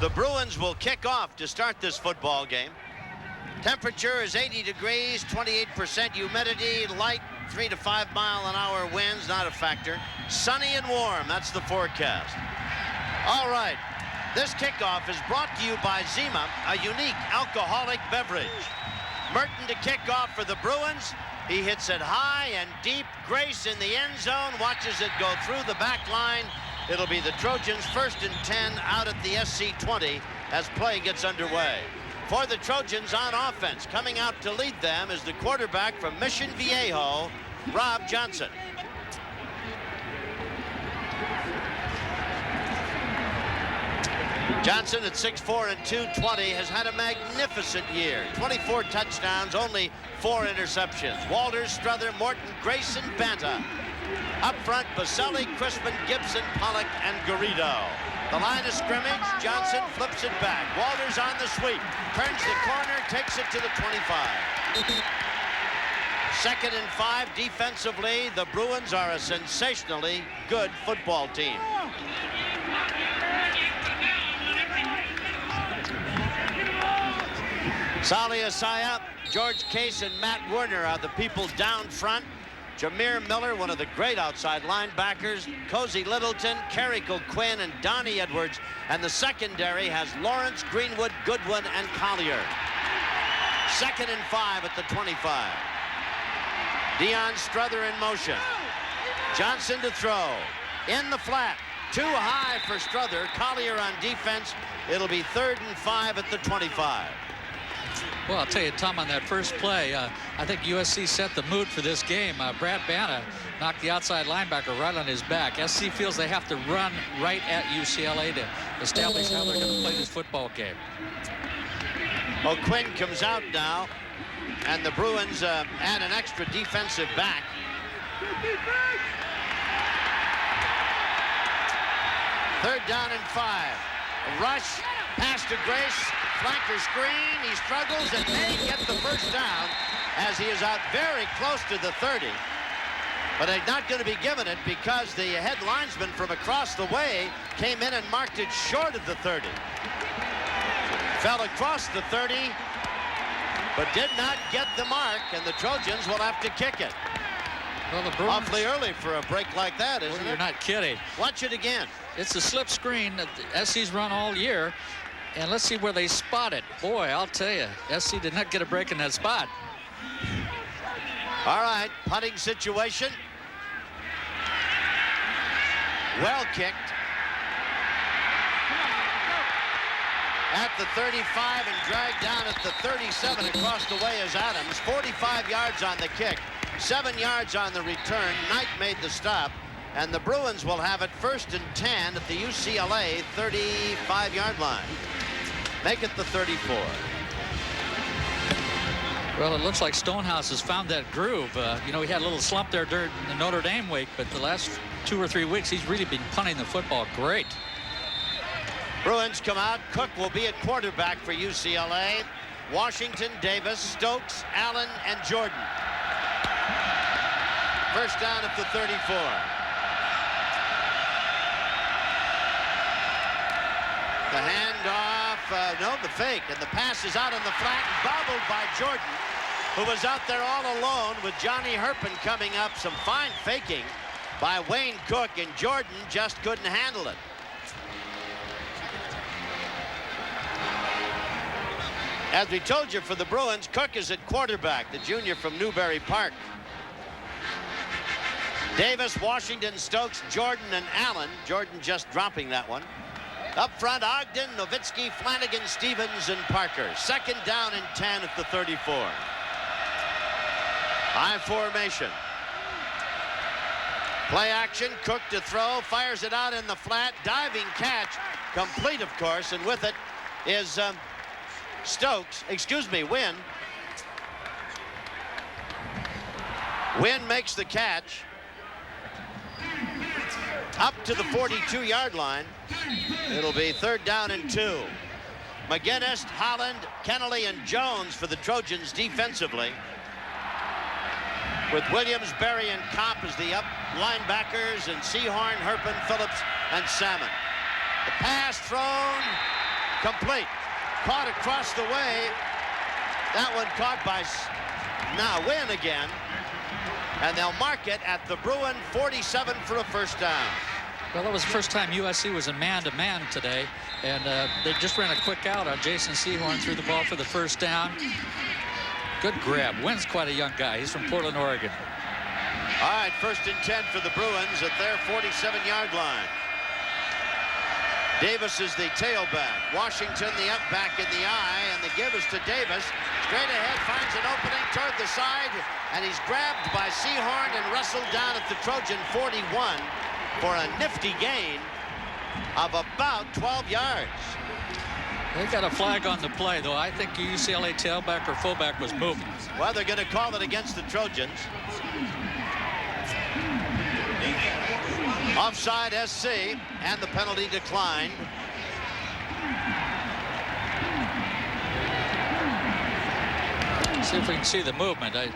The Bruins will kick off to start this football game. Temperature is 80 degrees, 28% humidity, light 3 to 5 mile an hour winds, not a factor. Sunny and warm, that's the forecast. All right, this kickoff is brought to you by Zima, a unique alcoholic beverage. Merton to kick off for the Bruins. He hits it high and deep. Grace in the end zone, watches it go through the back line. It'll be the Trojans 1st and 10 out at the SC 20 as play gets underway. For the Trojans on offense, coming out to lead them is the quarterback from Mission Viejo, Rob Johnson. Johnson at 6'4" and 220 has had a magnificent year. 24 touchdowns, only 4 interceptions. Walters, Strother, Morton, Grayson, Banta. Up front, Baselli, Crispin, Gibson, Pollock, and Garrido. The line of scrimmage, Johnson flips it back. Walters on the sweep, turns the corner, takes it to the 25. 2nd and 5 defensively. The Bruins are a sensationally good football team. Sali Asaya, George Case, and Matt Werner are the people down front. Jameer Miller, one of the great outside linebackers. Cozy Littleton, Carrico Quinn, and Donnie Edwards. And the secondary has Lawrence, Greenwood, Goodwin, and Collier. 2nd and 5 at the 25. Deion Strother in motion. Johnson to throw. In the flat. Too high for Strother. Collier on defense. It'll be 3rd and 5 at the 25. Well, I'll tell you, Tom, on that first play, I think USC set the mood for this game. Brad Banta knocked the outside linebacker right on his back. SC feels they have to run right at UCLA to establish how they're going to play this football game. Well, Quinn comes out now, and the Bruins add an extra defensive back. Third down and 5. A rush, pass to Grace. Flanker screen, he struggles and may get the first down as he is out very close to the 30. But they're not going to be given it because the head linesman from across the way came in and marked it short of the 30. Fell across the 30, but did not get the mark, and the Trojans will have to kick it. Well, the Bruins, awfully early for a break like that, isn't it? You're not kidding. Watch it again. It's a slip screen that the SC's run all year. And let's see where they spot it. Boy, I'll tell you, SC did not get a break in that spot. All right, punting situation. Well kicked. At the 35 and dragged down at the 37 across the way is Adams. 45 yards on the kick, 7 yards on the return. Knight made the stop. And the Bruins will have it 1st and 10 at the UCLA 35-yard line. Make it the 34. Well, it looks like Stonehouse has found that groove. You know, he had a little slump there during the Notre Dame week, but the last 2 or 3 weeks, he's really been punting the football great. Bruins come out. Cook will be at quarterback for UCLA. Washington, Davis, Stokes, Allen, and Jordan. First down at the 34. The handoff, no, the fake, and the pass is out on the flat, bobbled by Jordan, who was out there all alone with Johnny Herpin coming up. Some fine faking by Wayne Cook, and Jordan just couldn't handle it. As we told you, for the Bruins, Cook is at quarterback, the junior from Newbury Park. Davis, Washington, Stokes, Jordan, and Allen. Jordan just dropping that one. Up front, Ogden, Nowitzki, Flanagan, Stevens, and Parker. 2nd down and 10 at the 34. High formation. Play action, Cook to throw, fires it out in the flat, diving catch, complete of course, and with it is Wynn. Wynn makes the catch up to the 42-yard line. It'll be 3rd down and 2. McGinnis, Holland, Kennelly, and Jones for the Trojans defensively, with Williams, Berry, and Kopp as the up linebackers, and Sehorn, Herpin, Phillips, and Salmon. The pass thrown Complete. Caught across the way. That one caught by Wynn again. And they'll mark it at the Bruin 47 for a first down. Well, that was the first time USC was a man-to-man today. And they just ran a quick out on Jason Sehorn, threw the ball for the first down. Good grab. Wynn's quite a young guy. He's from Portland, Oregon. All right, 1st and 10 for the Bruins at their 47-yard line. Davis is the tailback. Washington the up back in the eye, and the give is to Davis. Straight ahead, finds an opening toward the side, and he's grabbed by Sehorn and wrestled down at the Trojan 41 for a nifty gain of about 12 yards. They got a flag on the play, though. I think UCLA tailback or fullback was moving. Well, they're going to call it against the Trojans. Offside SC, and the penalty declined. See if we can see the movement. I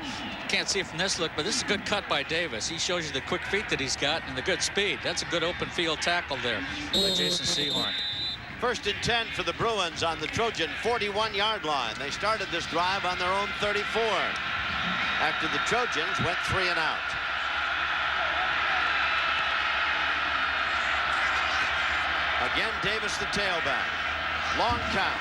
can't see it from this look, but this is a good cut by Davis. He shows you the quick feet that he's got and the good speed. That's a good open field tackle there by Jason Sehorn. 1st and 10 for the Bruins on the Trojan 41-yard line. They started this drive on their own 34 after the Trojans went 3 and out. Again, Davis the tailback. Long count.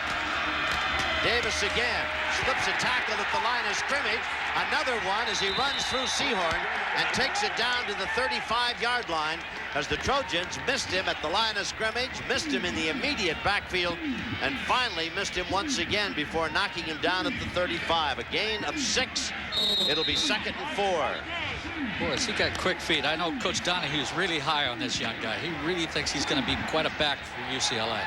Davis again slips a tackle at the line of scrimmage. Another one as he runs through Sehorn and takes it down to the 35-yard line as the Trojans missed him at the line of scrimmage, missed him in the immediate backfield, and finally missed him once again before knocking him down at the 35. A gain of 6. It'll be 2nd and 4. Boy, has he got quick feet. I know Coach Donahue's really high on this young guy. He really thinks he's going to be quite a back for UCLA.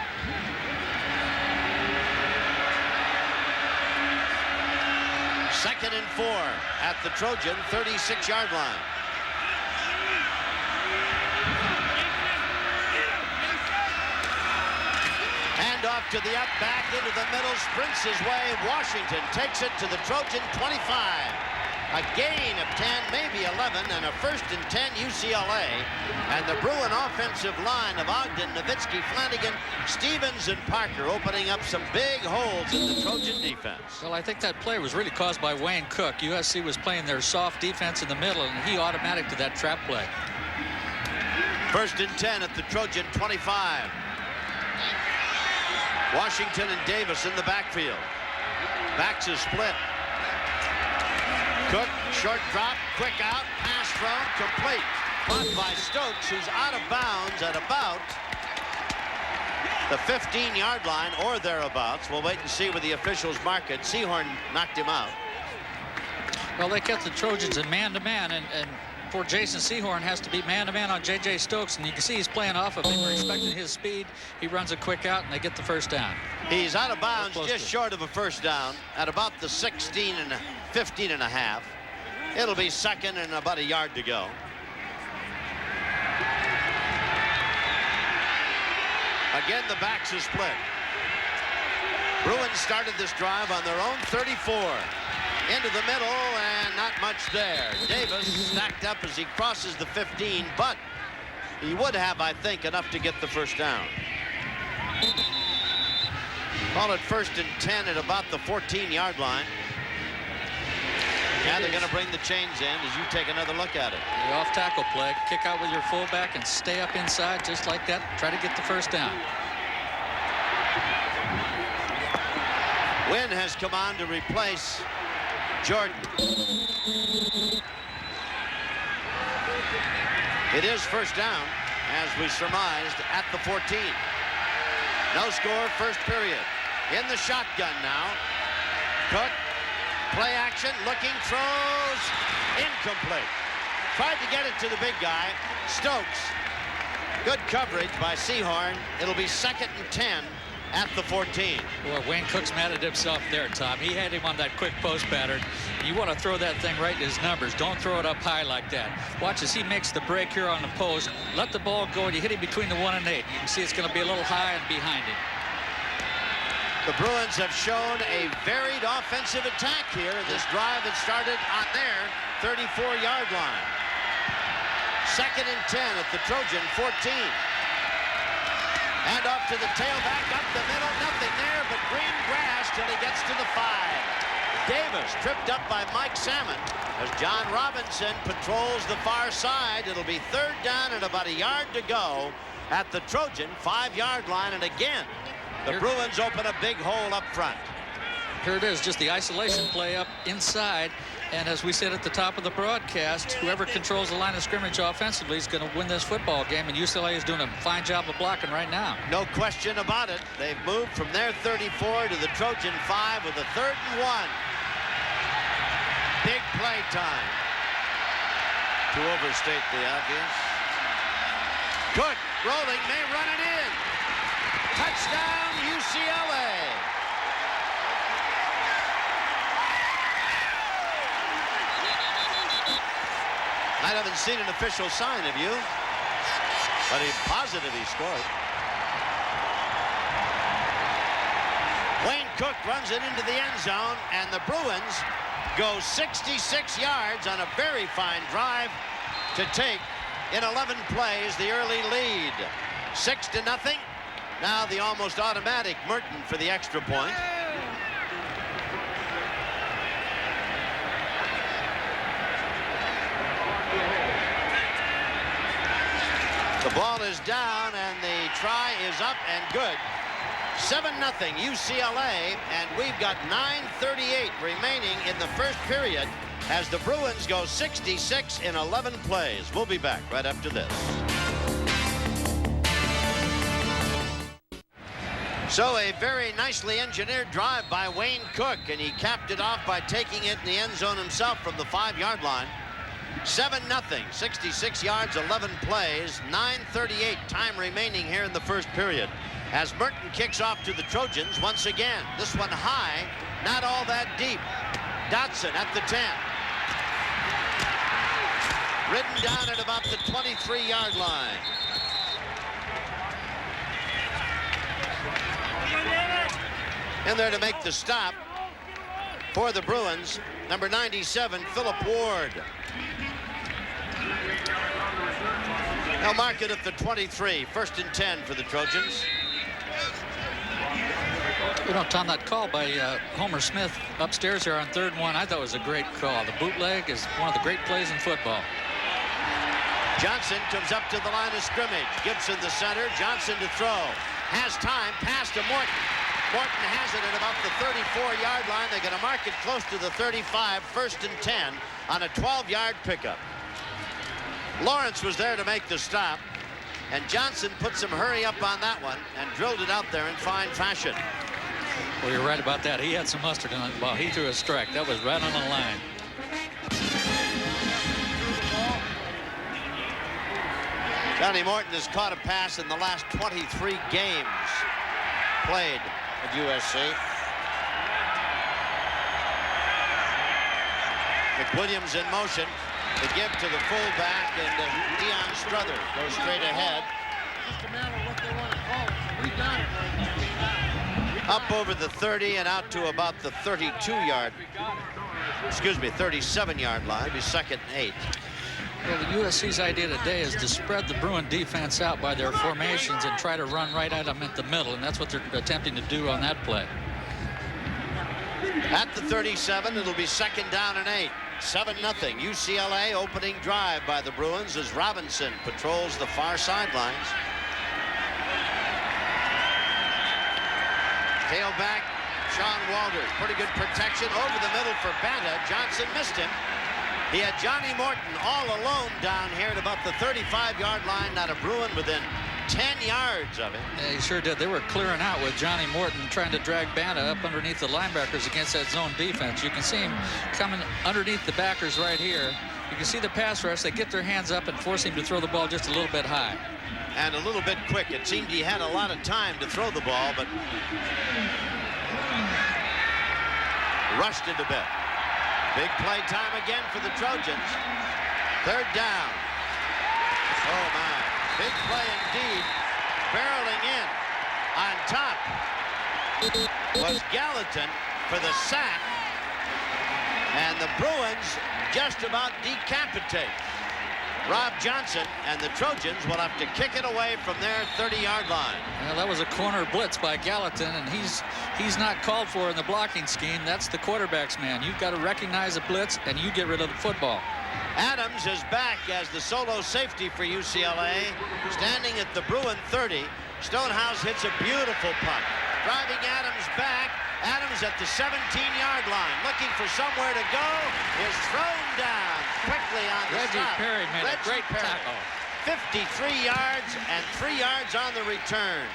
Second and 4 at the Trojan 36-yard line. Hand off to the up back into the middle, sprints his way. Washington takes it to the Trojan 25. A gain of 10, maybe 11, and a 1st and 10 UCLA. And the Bruin offensive line of Ogden, Nowitzki, Flanagan, Stevens, and Parker opening up some big holes in the Trojan defense. Well, I think that play was really caused by Wayne Cook. USC was playing their soft defense in the middle, and he automatic to that trap play. 1st and 10 at the Trojan 25. Washington and Davis in the backfield. Backs is split. Cook, short drop, quick out, pass thrown, complete. Caught by Stokes, who's out of bounds at about the 15-yard line or thereabouts. We'll wait and see where the officials mark it. Sehorn knocked him out. Well, they kept the Trojans in man-to-man, and poor Jason Sehorn has to be man-to-man on J.J. Stokes, and you can see he's playing off of him. We're expecting his speed. He runs a quick out, and they get the first down. He's out of bounds, just short of a first down at about the 15 and a half. It'll be 2nd and about a yard to go. Again, the backs are split. Bruins started this drive on their own 34. Into the middle, and not much there. Davis stacked up as he crosses the 15, but he would have, I think, enough to get the first down. Call it 1st and 10 at about the 14-yard line. Now they're going to bring the chains in as you take another look at it. The off-tackle play, kick out with your fullback and stay up inside just like that. Try to get the first down. Wynn has come on to replace Jordan. It is first down, as we surmised, at the 14. No score, first period. In the shotgun now. Cook. Play action, looking, throws, incomplete. Tried to get it to the big guy, Stokes. Good coverage by Sehorn. It'll be 2nd and 10 at the 14. Boy, Wayne Cook's mad at himself there, Tom. He had him on that quick post pattern. You want to throw that thing right in his numbers. Don't throw it up high like that. Watch as he makes the break here on the post. Let the ball go, and you hit him between the 1 and 8. You can see it's going to be a little high and behind him. The Bruins have shown a varied offensive attack here. This drive had started on their 34-yard line. 2nd and 10 at the Trojan 14. And off to the tailback, up the middle, nothing till he gets to the 5. Davis tripped up by Mike Salmon as John Robinson patrols the far side. It'll be 3rd down and about a yard to go at the Trojan 5-yard line. And again, the Bruins open a big hole up front. Here it is, just the isolation play up inside. And as we said at the top of the broadcast, whoever controls the line of scrimmage offensively is going to win this football game. And UCLA is doing a fine job of blocking right now. No question about it. They've moved from their 34 to the Trojan 5 with a 3rd and 1. Big play time. To overstate the obvious. Cook rolling, may run it in. Touchdown, UCLA. I haven't seen an official sign, have you? But he's positive he scored. Wayne Cook runs it into the end zone, and the Bruins go 66 yards on a very fine drive to take in 11 plays the early lead. 6-0. Now the almost automatic Merton for the extra point. The ball is down and the try is up and good. 7-0 UCLA, and we've got 9:38 remaining in the first period as the Bruins go 66 in 11 plays. We'll be back right after this. So a very nicely engineered drive by Wayne Cook, and he capped it off by taking it in the end zone himself from the 5-yard line. 7-0, 66 yards, 11 plays, 9:38 time remaining here in the first period. As Merton kicks off to the Trojans once again. This one high, not all that deep. Dotson at the 10. Ridden down at about the 23-yard line. In there to make the stop for the Bruins, number 97, Philip Ward. They'll mark it at the 23, 1st and 10 for the Trojans. You know, Tom, that call by Homer Smith upstairs here on 3rd and 1, I thought was a great call. The bootleg is one of the great plays in football. Johnson comes up to the line of scrimmage. Gibson the center, Johnson to throw. Has time, pass to Morton. Morton has it at about the 34-yard line. They're going to mark it close to the 35, 1st and 10 on a 12-yard pickup. Lawrence was there to make the stop, and Johnson put some hurry up on that one and drilled it out there in fine fashion. Well, you're right about that. He had some mustard on the ball. He threw a strike. That was right on the line. Johnny Morton has caught a pass in the last 23 games played at USC. McWilliams in motion to give to the fullback, and Deion Struthers goes straight ahead. Just a matter of what they want to call it. We got it right now. Up over the 30 and out to about the 32-yard, excuse me, 37-yard line. It'll be 2nd and 8. Well, the USC's idea today is to spread the Bruin defense out by their formations and try to run right at them at the middle, and that's what they're attempting to do on that play. At the 37, it'll be 2nd down and 8. 7-0 UCLA opening drive by the Bruins as Robinson patrols the far sidelines. Tailback Sean Walters, pretty good protection over the middle for Banta. Johnson missed him. He had Johnny Morton all alone down here at about the 35-yard line. Not a Bruin within 10 yards of him. Yeah, he sure did. They were clearing out with Johnny Morton trying to drag Banta up underneath the linebackers against that zone defense. You can see him coming underneath the backers right here. You can see the pass rush. They get their hands up and force him to throw the ball just a little bit high. And a little bit quick. It seemed he had a lot of time to throw the ball, but rushed it a bit. Big play time again for the Trojans. 3rd down. Oh, my. Big play indeed. Barreling in on top was Gallatin for the sack. And the Bruins just about decapitate. Rob Johnson, and the Trojans will have to kick it away from their 30-yard line. Well, that was a corner blitz by Gallatin, and he's not called for in the blocking scheme. That's the quarterback's man. You've got to recognize a blitz, and you get rid of the football. Adams is back as the solo safety for UCLA, standing at the Bruin 30. Stonehouse hits a beautiful punt. Driving Adams back. Adams at the 17-yard line, looking for somewhere to go, is thrown down quickly on the Reggie stop. Perry made a great tackle. 53 yards and 3 yards on the return.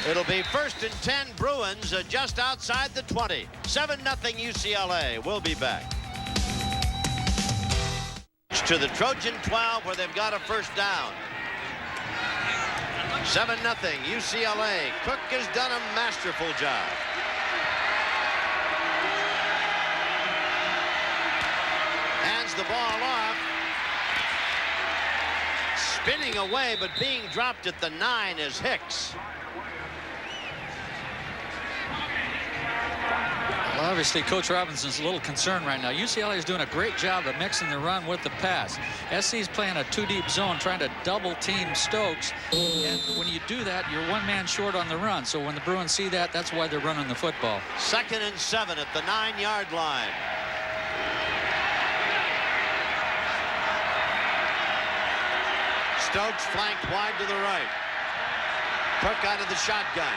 It'll be 1st and 10 Bruins just outside the 20. 7-0 UCLA. We'll be back. To the Trojan 12 where they've got a first down. 7-0 UCLA. Cook has done a masterful job. Hands the ball off. Spinning away, but being dropped at the 9 is Hicks. Well, obviously, Coach Robinson's a little concerned right now. UCLA is doing a great job of mixing the run with the pass. SC's playing a 2-deep zone, trying to double-team Stokes. And when you do that, you're 1 man short on the run. So when the Bruins see that, that's why they're running the football. 2nd and 7 at the 9-yard line. Stokes flanked wide to the right. Cook out of the shotgun.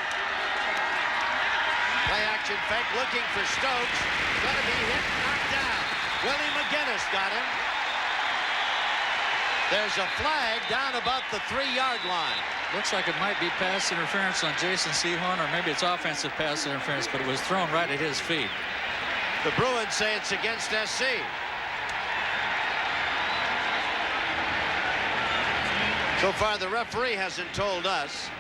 Play action fake, looking for Stokes. Going to be hit, knocked down. Willie McGinnis got him. There's a flag down about the 3-yard line. Looks like it might be pass interference on Jason Sehorn, or maybe it's offensive pass interference, but it was thrown right at his feet. The Bruins say it's against SC. So far, the referee hasn't told us.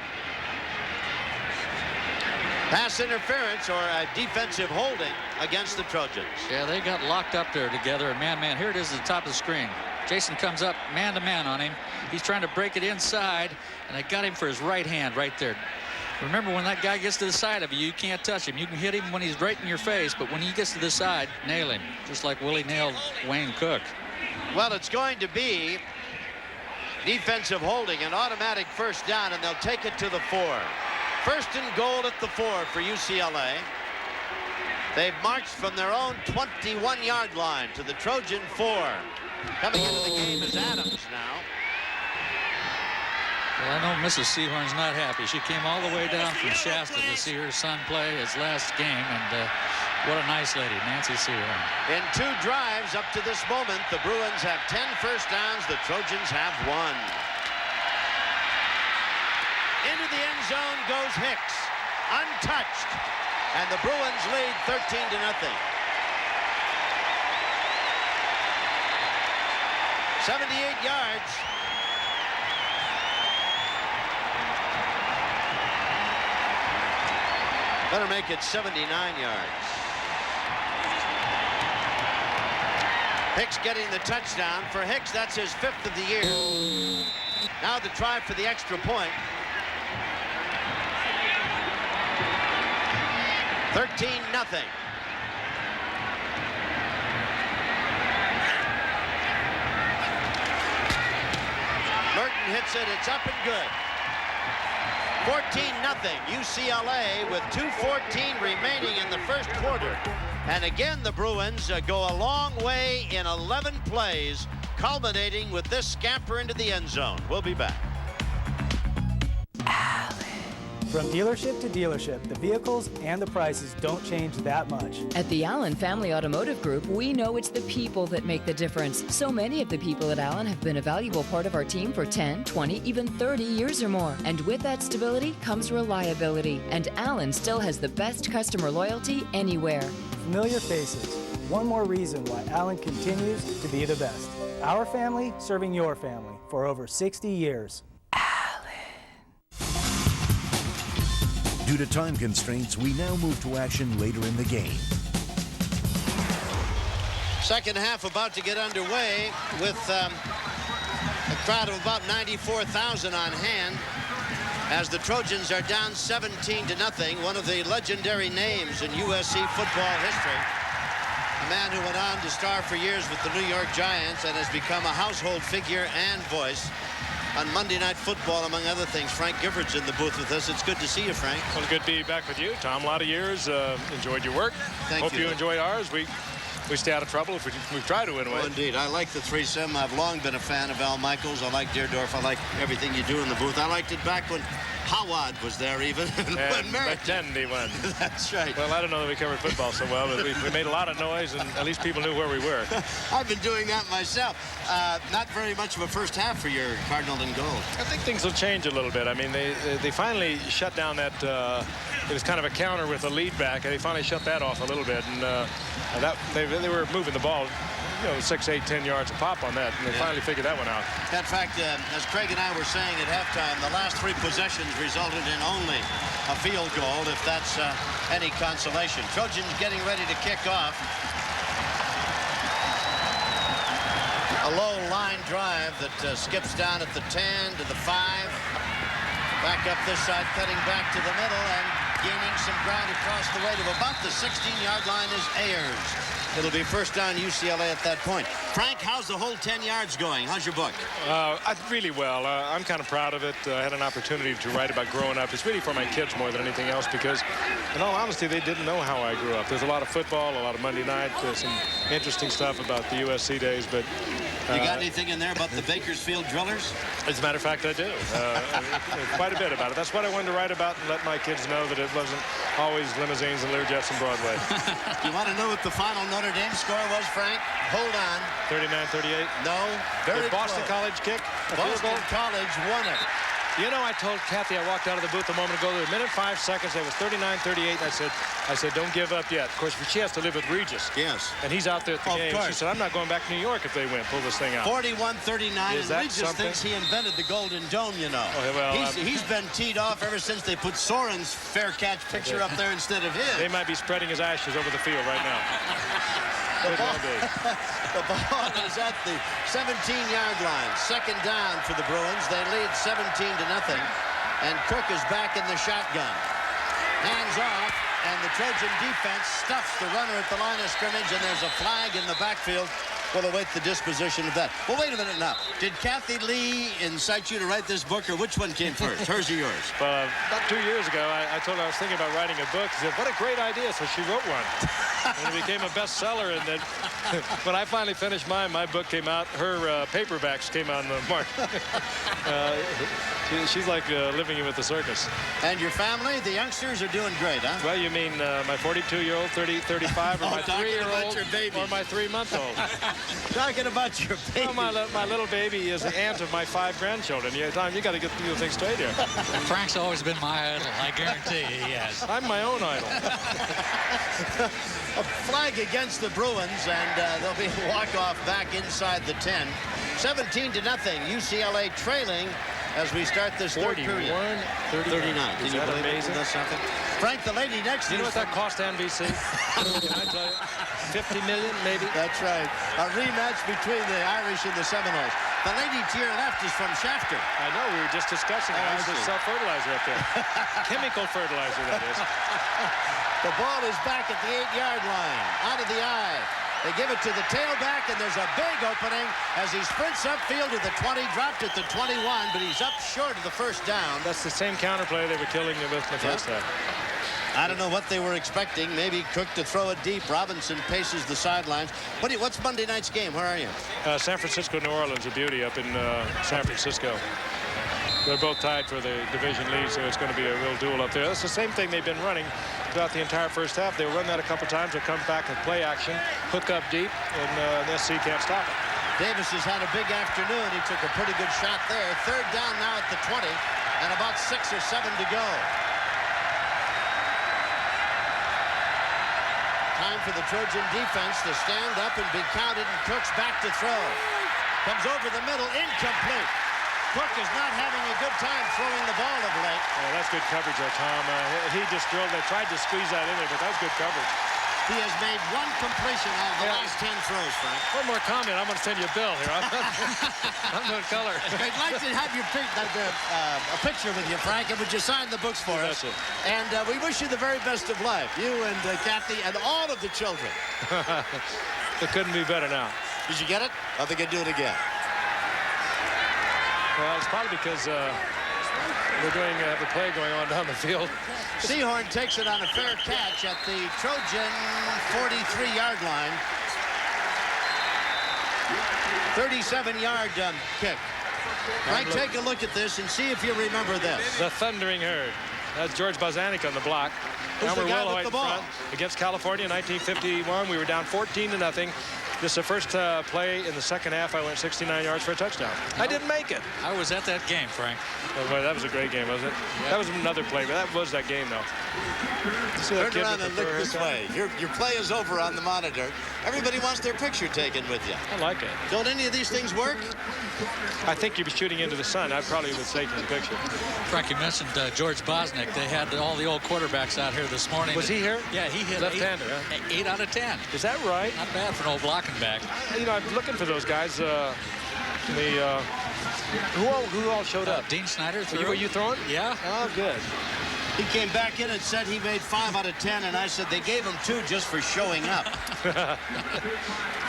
Pass interference or a defensive holding against the Trojans. Yeah, they got locked up there together. Man. Here it is at the top of the screen. Jason comes up man-to-man on him. He's trying to break it inside, and they got him for his right hand right there. Remember, when that guy gets to the side of you, you can't touch him. You can hit him when he's right in your face, but when he gets to the side, nail him, just like Willie nailed Wayne Cook. Well, it's going to be defensive holding, an automatic first down, and they'll take it to the 4. 1st and goal at the 4 for UCLA. They've marched from their own 21-yard line to the Trojan 4. Coming into the game is Adams now. Well, I know Mrs. Sehorn's not happy. She came all the way down from Shasta to see her son play his last game, and what a nice lady, Nancy Sehorn. In 2 drives up to this moment, the Bruins have 10 first downs. The Trojans have 1. Into the end zone goes Hicks, untouched, and the Bruins lead 13-0. 78 yards. Better make it 79 yards. Hicks getting the touchdown. For Hicks, that's his 5th of the year. Now the try for the extra point. 13-0. Merton hits it. It's up and good. 14-0 UCLA with 2:14 remaining in the first quarter. And again, the Bruins go a long way in 11 plays, culminating with this scamper into the end zone. We'll be back. From dealership to dealership, the vehicles and the prices don't change that much. At the Allen Family Automotive Group, we know it's the people that make the difference. So many of the people at Allen have been a valuable part of our team for 10, 20, even 30 years or more. And with that stability comes reliability. And Allen still has the best customer loyalty anywhere. Familiar faces. One more reason why Allen continues to be the best. Our family serving your family for over 60 years. Due to time constraints, we now move to action later in the game. Second half about to get underway with a crowd of about 94,000 on hand as the Trojans are down 17-0, one of the legendary names in USC football history. A man who went on to star for years with the New York Giants and has become a household figure and voice on Monday Night Football, among other things. Frank Gifford's in the booth with us. It's good to see you, Frank. Well, good to be back with you, Tom. A lot of years. Enjoyed your work. Thank you. Hope you enjoyed ours. We stay out of trouble if we try to win. Oh, indeed. I like the threesome. I've long been a fan of Al Michaels. I like Deerdorf. I like everything you do in the booth. I liked it back when Howard was there even. And back then he won. That's right. Well, I don't know that we covered football so well, but we made a lot of noise, and at least people knew where we were. I've been doing that myself. Not very much of a first half for your Cardinal and Gold. I think things will change a little bit. I mean, they finally shut down that. It was kind of a counter with a lead back, and they finally shut that off a little bit, and they were moving the ball, 6, 8, 10 yards a pop on that, and they finally figured that one out. In fact, as Craig and I were saying at halftime, the last 3 possessions resulted in only a field goal, if that's any consolation. Trojans getting ready to kick off. A low line drive that skips down at the 10 to the 5. Back up this side, cutting back to the middle and gaining some ground across the way to about the 16-yard line is Ayers. It'll be first down UCLA at that point. Frank, how's the whole 10 yards going? How's your book? Really well. I'm kind of proud of it. I had an opportunity to write about growing up. It's really for my kids more than anything else because, in all honesty, they didn't know how I grew up. There's a lot of football, a lot of Monday night, some interesting stuff about the USC days, but... You got anything in there about the Bakersfield Drillers? As a matter of fact, I do. Quite a bit about it. That's what I wanted to write about and let my kids know that it wasn't always limousines and Learjets and Broadway. You want to know what the final Notre Dame score was, Frank? Hold on. 39-38? No. Very Did Boston close. College kick? Boston College won it. You know, I told Kathy, I walked out of the booth a moment ago, there was a minute 5 seconds, it was 39-38, and I said, don't give up yet. Of course, she has to live with Regis. Yes. And he's out there at the game. Course. She said, I'm not going back to New York if they win. Pull this thing out. 41-39, and Regis thinks he invented the Golden Dome, you know. Oh, well, he's been teed off ever since they put Soren's fair catch picture up there instead of his. They might be spreading his ashes over the field right now. The ball is at the 17-yard line. Second down for the Bruins. They lead 17-0. And Cook is back in the shotgun. Hands off, and the Trojan defense stuffs the runner at the line of scrimmage, and there's a flag in the backfield. We'll await the disposition of that. Well, wait a minute now. Did Kathy Lee incite you to write this book, or which one came first, hers or yours? Well, about 2 years ago, I told her I was thinking about writing a book. She said, what a great idea. So she wrote one. And it became a bestseller. And then when I finally finished mine, my book came out. Her paperbacks came out in the market. She's like living with the circus. And your family, the youngsters, are doing great, huh? Well, you mean my 42-year-old, 35, or my 3-year-old, or my 3-month-old? Talking about your baby. Well, my little baby is the aunt of my 5 grandchildren. Tom, you got to get the things straight here. Frank's always been my idol. I guarantee he has. I'm my own idol. A flag against the Bruins, and there'll be a walk-off back inside the 10. 17-0. UCLA trailing as we start this third period. 39. Can you believe amazing? That's something. Frank, the lady next to You know what that cost NBC? Can I tell you? 50 million, maybe? That's right. A rematch between the Irish and the Seminoles. The lady to your left is from Shafter. I know, we were just discussing it. It's a self-fertilizer up there. Chemical fertilizer, that is. The ball is back at the 8-yard line. Out of the eye. They give it to the tailback, and there's a big opening as he sprints upfield to the 20, dropped at the 21, but he's up short of the first down. That's the same counterplay they were killing with in the first half. I don't know what they were expecting. Maybe Cook to throw it deep. Robinson paces the sidelines. What's Monday night's game? Where are you? San Francisco, New Orleans, a beauty up in San Francisco. They're both tied for the division lead, so it's going to be a real duel up there. That's the same thing they've been running throughout the entire first half. They'll run that a couple times. They'll come back and play action, hook up deep, and the SC can't stop it. Davis has had a big afternoon. He took a pretty good shot there. Third down now at the 20, and about 6 or 7 to go. Time for the Trojan defense to stand up and be counted, and Cook's back to throw. Comes over the middle, incomplete. Cook is not having a good time throwing the ball of late. Oh, that's good coverage there, Tom. He just drilled. They tried to squeeze that in there, but that's good coverage. He has made one completion out of the last 10 throws, Frank. One more comment. I'm going to send you a bill here. I'm doing color. I'd like to have a picture with you, Frank, and would you sign the books for us? And we wish you the very best of life, you and Kathy and all of the children. It couldn't be better now. Did you get it? I think I'd do it again. Well, it's probably because we're doing the play going on down the field. Seahorn takes it on a fair catch at the Trojan 43-yard line. 37-yard kick. Frank, take a look at this and see if you remember this. The Thundering Herd. That's George Bozanic on the block. Who's the guy with Wilhoit the ball? in front. Against California in 1951, we were down 14-0. This is the first play in the second half. I went 69 yards for a touchdown. I didn't make it. I was at that game, Frank. Oh, boy, that was a great game, wasn't it? Yep. That was another play, but that was that game, though. Turn around and look this way. Your play is over on the monitor. Everybody wants their picture taken with you. I like it. Don't any of these things work? I think you'd be shooting into the sun. I probably would take the picture. Frank, you mentioned George Bosnick. They had all the old quarterbacks out here this morning. Was he here? Yeah, he hit left-hander. 8 out of 10. Is that right? Not bad for an old blocking back. You know, I'm looking for those guys. Who all showed up? Dean Snyder threw. Were you throwing? Yeah. Oh, good. He came back in and said he made 5 out of 10, and I said they gave him 2 just for showing up.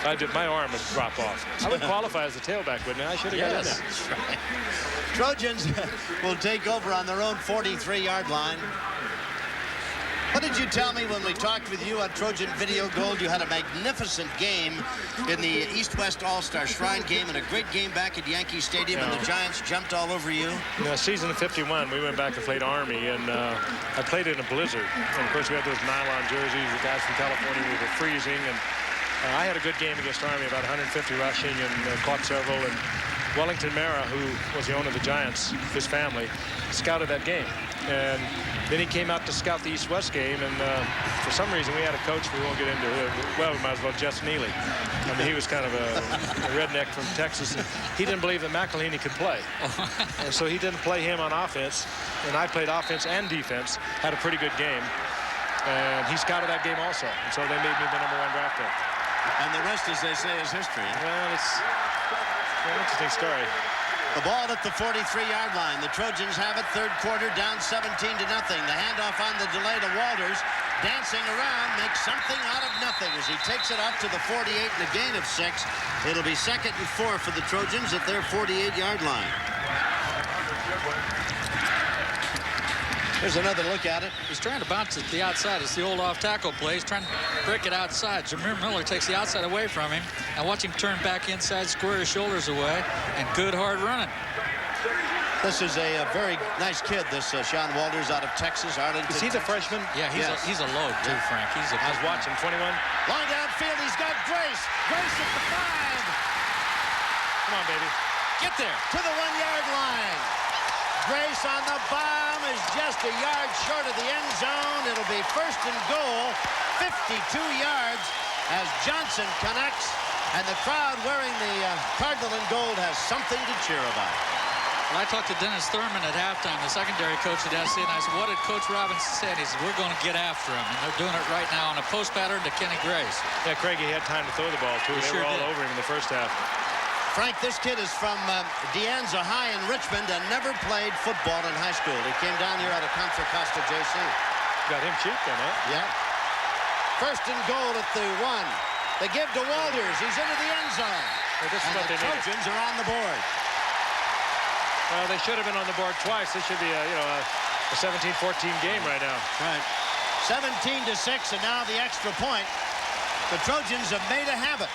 I did. My arm would drop off. I would qualify as a tailback, wouldn't I? I should have got in there. That's right. Trojans will take over on their own 43-yard line. What did you tell me when we talked with you on Trojan Video Gold? You had a magnificent game in the East-West All-Star Shrine game and a great game back at Yankee Stadium, and the Giants jumped all over you. The season of 51, we went back and played Army, and I played in a blizzard. And, of course, we had those nylon jerseys. The guys from California, we were freezing. And I had a good game against Army, about 150 rushing, and caught several. And Wellington Mara, who was the owner of the Giants, his family, scouted that game. And then he came out to scout the East-West game, and for some reason we had a coach, we won't get into it, well, we might as well, Jess Neely. I mean, he was kind of a redneck from Texas. And he didn't believe that McElhaney could play. And so he didn't play him on offense, and I played offense and defense, had a pretty good game. And he scouted that game also, and so they made me the #1 draft pick. And the rest, as they say, is history. Well, it's an interesting story. The ball at the 43-yard line. The Trojans have it, third quarter, down 17-0. The handoff on the delay to Walters. Dancing around, makes something out of nothing as he takes it up to the 48 and a gain of 6. It'll be 2nd and 4 for the Trojans at their 48-yard line. Here's another look at it. He's trying to bounce it to the outside. It's the old off-tackle play. He's trying to break it outside. Jameer Miller takes the outside away from him. And watch him turn back inside, square his shoulders away, and good hard running. This is a very nice kid, this Sean Walters out of Texas, Arlington. Is he the freshman? Yeah, he's a load, too, Frank. I was watching, 21. Long downfield, he's got Grace. Grace at the 5. Come on, baby. Get there. To the 1-yard line. Grace on the bomb is just a yard short of the end zone. It'll be 1st and goal, 52 yards as Johnson connects, and the crowd wearing the Cardinal and gold has something to cheer about. Well, I talked to Dennis Thurman at halftime, the secondary coach at SC, and I said, what did Coach Robinson say? He said, we're going to get after him, and they're doing it right now on a post pattern to Kenny Grace. Yeah, Craigie had time to throw the ball, too. They were all over him in the first half. Frank, this kid is from De Anza High in Richmond and never played football in high school. He came down here out of Contra Costa JC. Got him cheap then, huh? Yeah. 1st and goal at the 1. They give to Walters. He's into the end zone. Well, this is what the they needed. Trojans are on the board. Well, they should have been on the board twice. This should be a 17-14 game right now. Right. 17-6, and now the extra point. The Trojans have made a habit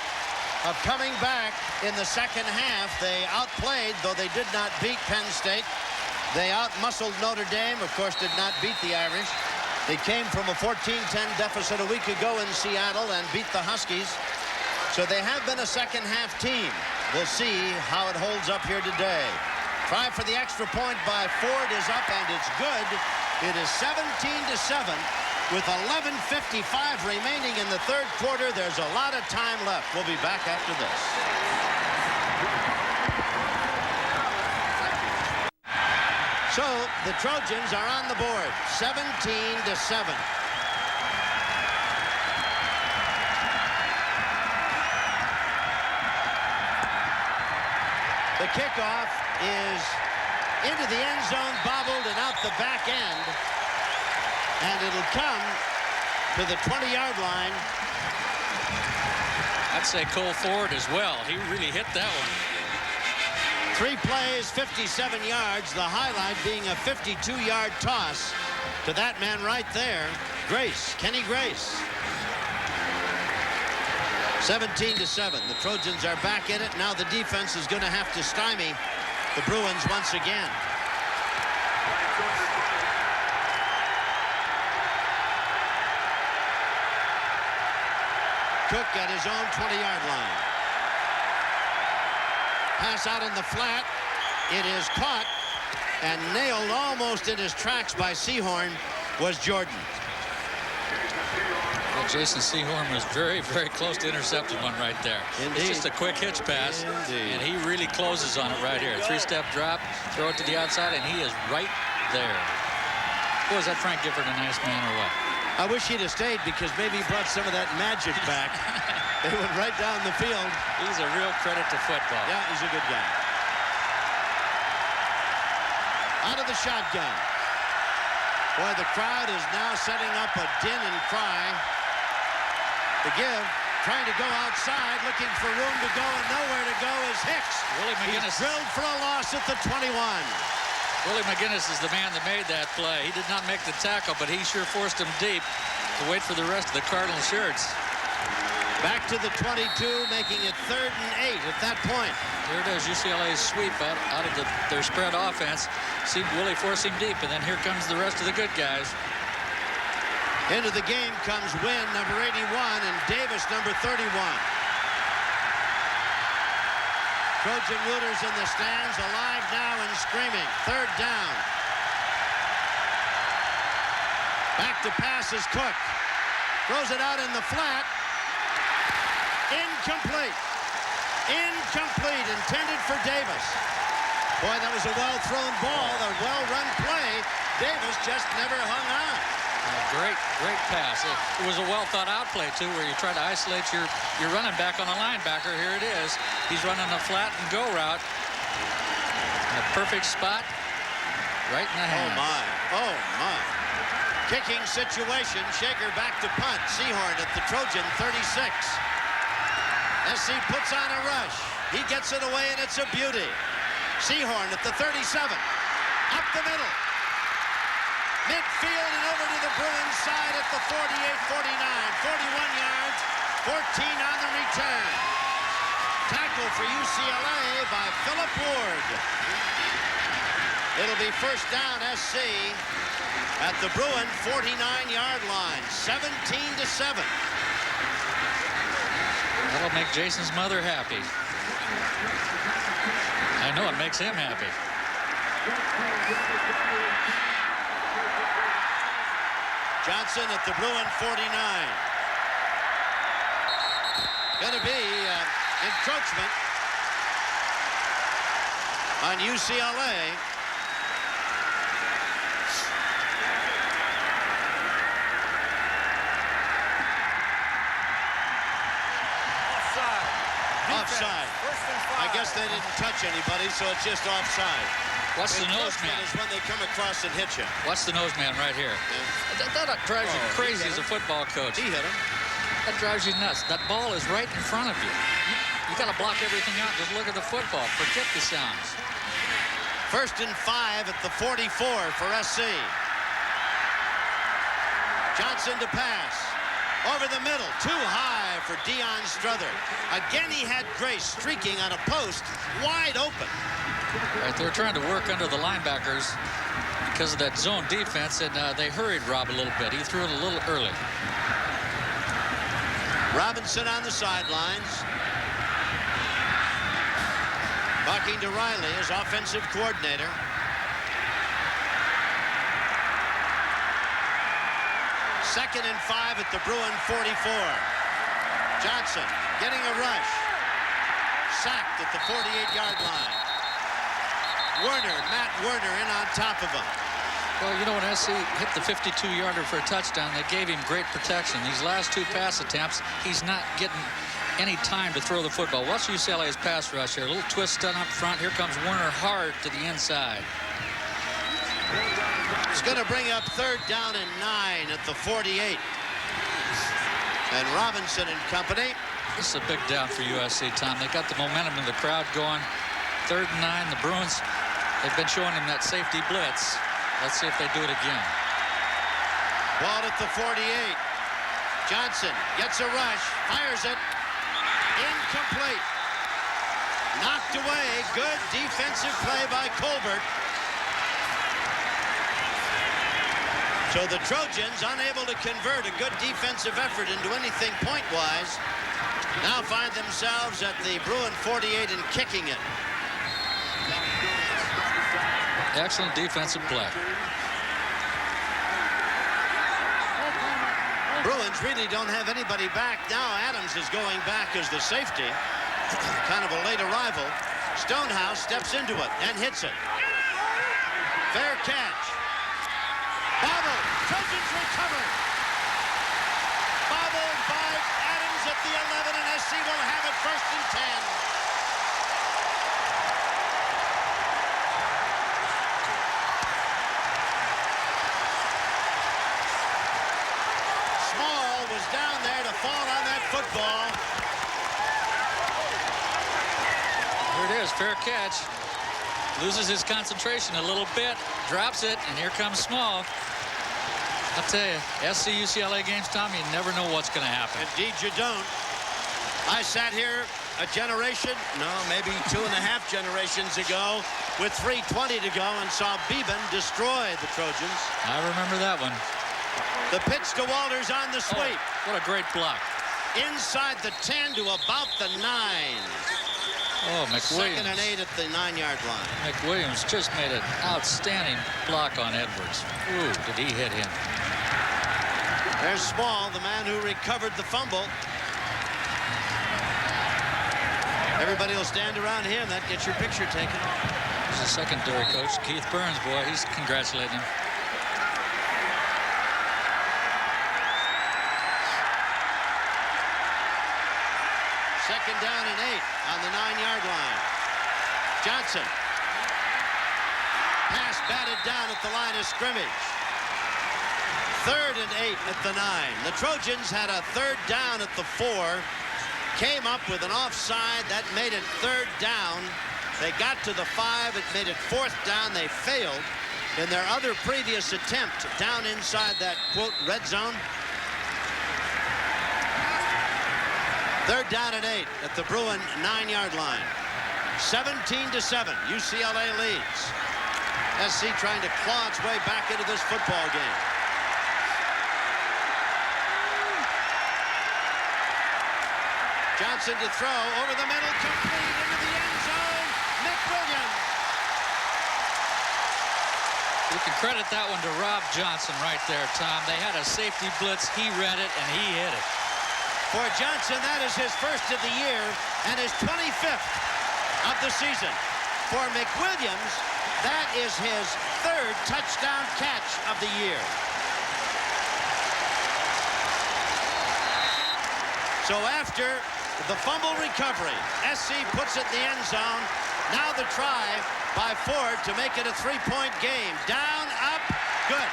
of coming back in the second half. They outplayed, though they did not beat Penn State. They outmuscled Notre Dame, of course, did not beat the Irish. They came from a 14-10 deficit a week ago in Seattle and beat the Huskies. So they have been a second half team. We'll see how it holds up here today. Try for the extra point by Ford is up, and it's good. It is 17-7. With 11:55 remaining in the third quarter, there's a lot of time left. We'll be back after this. So the Trojans are on the board, 17-7. The kickoff is into the end zone, bobbled, and out the back end. And it'll come to the 20-yard line. I'd say Cole Ford as well. He really hit that one. 3 plays, 57 yards. The highlight being a 52-yard toss to that man right there, Grace, Kenny Grace. 17-7. The Trojans are back in it. Now the defense is going to have to stymie the Bruins once again. Cook at his own 20-yard line. Pass out in the flat. It is caught and nailed almost in his tracks by Sehorn was Jordan. Well, Jason Sehorn was very, very close to intercepting one right there. Indeed. It's just a quick hitch pass. Indeed. And he really closes on it right here. 3-step drop, throw it to the outside, and he is right there. Boy, is that Frank Gifford a nice man or what? I wish he'd have stayed because maybe he brought some of that magic back. They went right down the field. He's a real credit to football. Yeah, he's a good guy. Out of the shotgun. Boy, the crowd is now setting up a din and cry. The give, trying to go outside, looking for room to go, and nowhere to go is Hicks. Willie McGinnis. He's drilled for a loss at the 21. Willie McGinnis is the man that made that play. He did not make the tackle, but he sure forced him deep to wait for the rest of the Cardinal shirts. Back to the 22, making it 3rd and 8 at that point. Here it is, UCLA's sweep out of their spread offense. See Willie force him deep, and then here comes the rest of the good guys. Into the game comes Wynn, number 81, and Davis, number 31. Trojan Rooters in the stands, alive now and screaming. 3rd down. Back to pass is Cook. Throws it out in the flat. Incomplete. Incomplete, intended for Davis. Boy, that was a well-thrown ball, a well-run play. Davis just never hung on. Great pass. It was a well-thought-out play, too, where you try to isolate your running back on a linebacker. Here it is. He's running a flat and go route. In a perfect spot. Right in the hand. Oh, my. Oh, my. Kicking situation. Shaker back to punt. Sehorn at the Trojan 36. SC puts on a rush. He gets it away, and it's a beauty. Sehorn at the 37. Up the middle. Midfield and over to the Bruins side at the 48-49. 41 yards, 14 on the return. Tackle for UCLA by Philip Ward. It'll be 1st down SC at the Bruin 49-yard line. 17-7. That'll make Jason's mother happy. I know it makes him happy. Johnson at the Bruin 49. Gonna be encroachment on UCLA. Offside. I guess they didn't touch anybody, so it's just offside. What's the nose man? Is when they come across and hit you. What's the nose man right here? Yeah. That drives you crazy as a football coach. He hit him. That drives you nuts. That ball is right in front of you. You got to block everything out. Just look at the football. Forget the sounds. 1st and 5 at the 44 for SC. Johnson to pass. Over the middle, too high for Deion Strother. Again, he had Grace streaking on a post, wide open. Right, they're trying to work under the linebackers because of that zone defense, and they hurried Rob a little bit. He threw it a little early. Robinson on the sidelines. Talking to Riley, his offensive coordinator. Second and 5 at the Bruin 44. Johnson getting a rush. Sacked at the 48-yard line. Matt Werner in on top of him. Well, you know, when SC hit the 52-yarder for a touchdown, they gave him great protection. These last 2 pass attempts, he's not getting any time to throw the football. Watch UCLA's pass rush here. A little twist done up front. Here comes Werner hard to the inside. It's going to bring up 3rd down and 9 at the 48. And Robinson and company. This is a big down for USC, Tom. They got the momentum in the crowd going. 3rd and 9. The Bruins, they've been showing him that safety blitz. Let's see if they do it again. Ball at the 48. Johnson gets a rush, fires it. Incomplete. Knocked away. Good defensive play by Colbert. So the Trojans, unable to convert a good defensive effort into anything point-wise, now find themselves at the Bruin 48 and kicking it. Excellent defensive play. Bruins really don't have anybody back. Now Adams is going back as the safety. Kind of a late arrival. Stonehouse steps into it and hits it. Fair catch. Bobble. Trojans recover. Bobbled by Adams at the 11, and SC will have it 1st and 10. Was down there to fall on that football. Here it is, fair catch. Loses his concentration a little bit, drops it, and here comes Small. I'll tell you, SC UCLA games, Tom, you never know what's going to happen. Indeed you don't. I sat here a generation, no, maybe 2.5 generations ago with 3:20 to go and saw Beeben destroy the Trojans. I remember that one. The pitch to Walters on the sweep. Oh, what a great block. Inside the 10 to about the 9. Oh, McWilliams. 2nd and 8 at the 9-yard line. McWilliams just made an outstanding block on Edwards. Ooh, did he hit him. There's Small, the man who recovered the fumble. Everybody will stand around him. That gets your picture taken. He's a secondary coach. Keith Burns, boy, he's congratulating him. Second down and 8 on the 9-yard line. Johnson. Pass batted down at the line of scrimmage. 3rd and 8 at the 9. The Trojans had a 3rd down at the 4. Came up with an offside. That made it 3rd down. They got to the 5. It made it 4th down. They failed in their other previous attempt down inside that, quote, red zone. 3rd down and 8 at the Bruin 9-yard line. 17-7. UCLA leads. SC trying to claw its way back into this football game. Johnson to throw over the middle, complete into the end zone. McWilliams. You can credit that one to Rob Johnson right there, Tom. They had a safety blitz. He read it, and he hit it. For Johnson, that is his 1st of the year and his 25th of the season. For McWilliams, that is his 3rd touchdown catch of the year. So after the fumble recovery, SC puts it in the end zone. Now the try by Ford to make it a 3-point game. Down, up, good.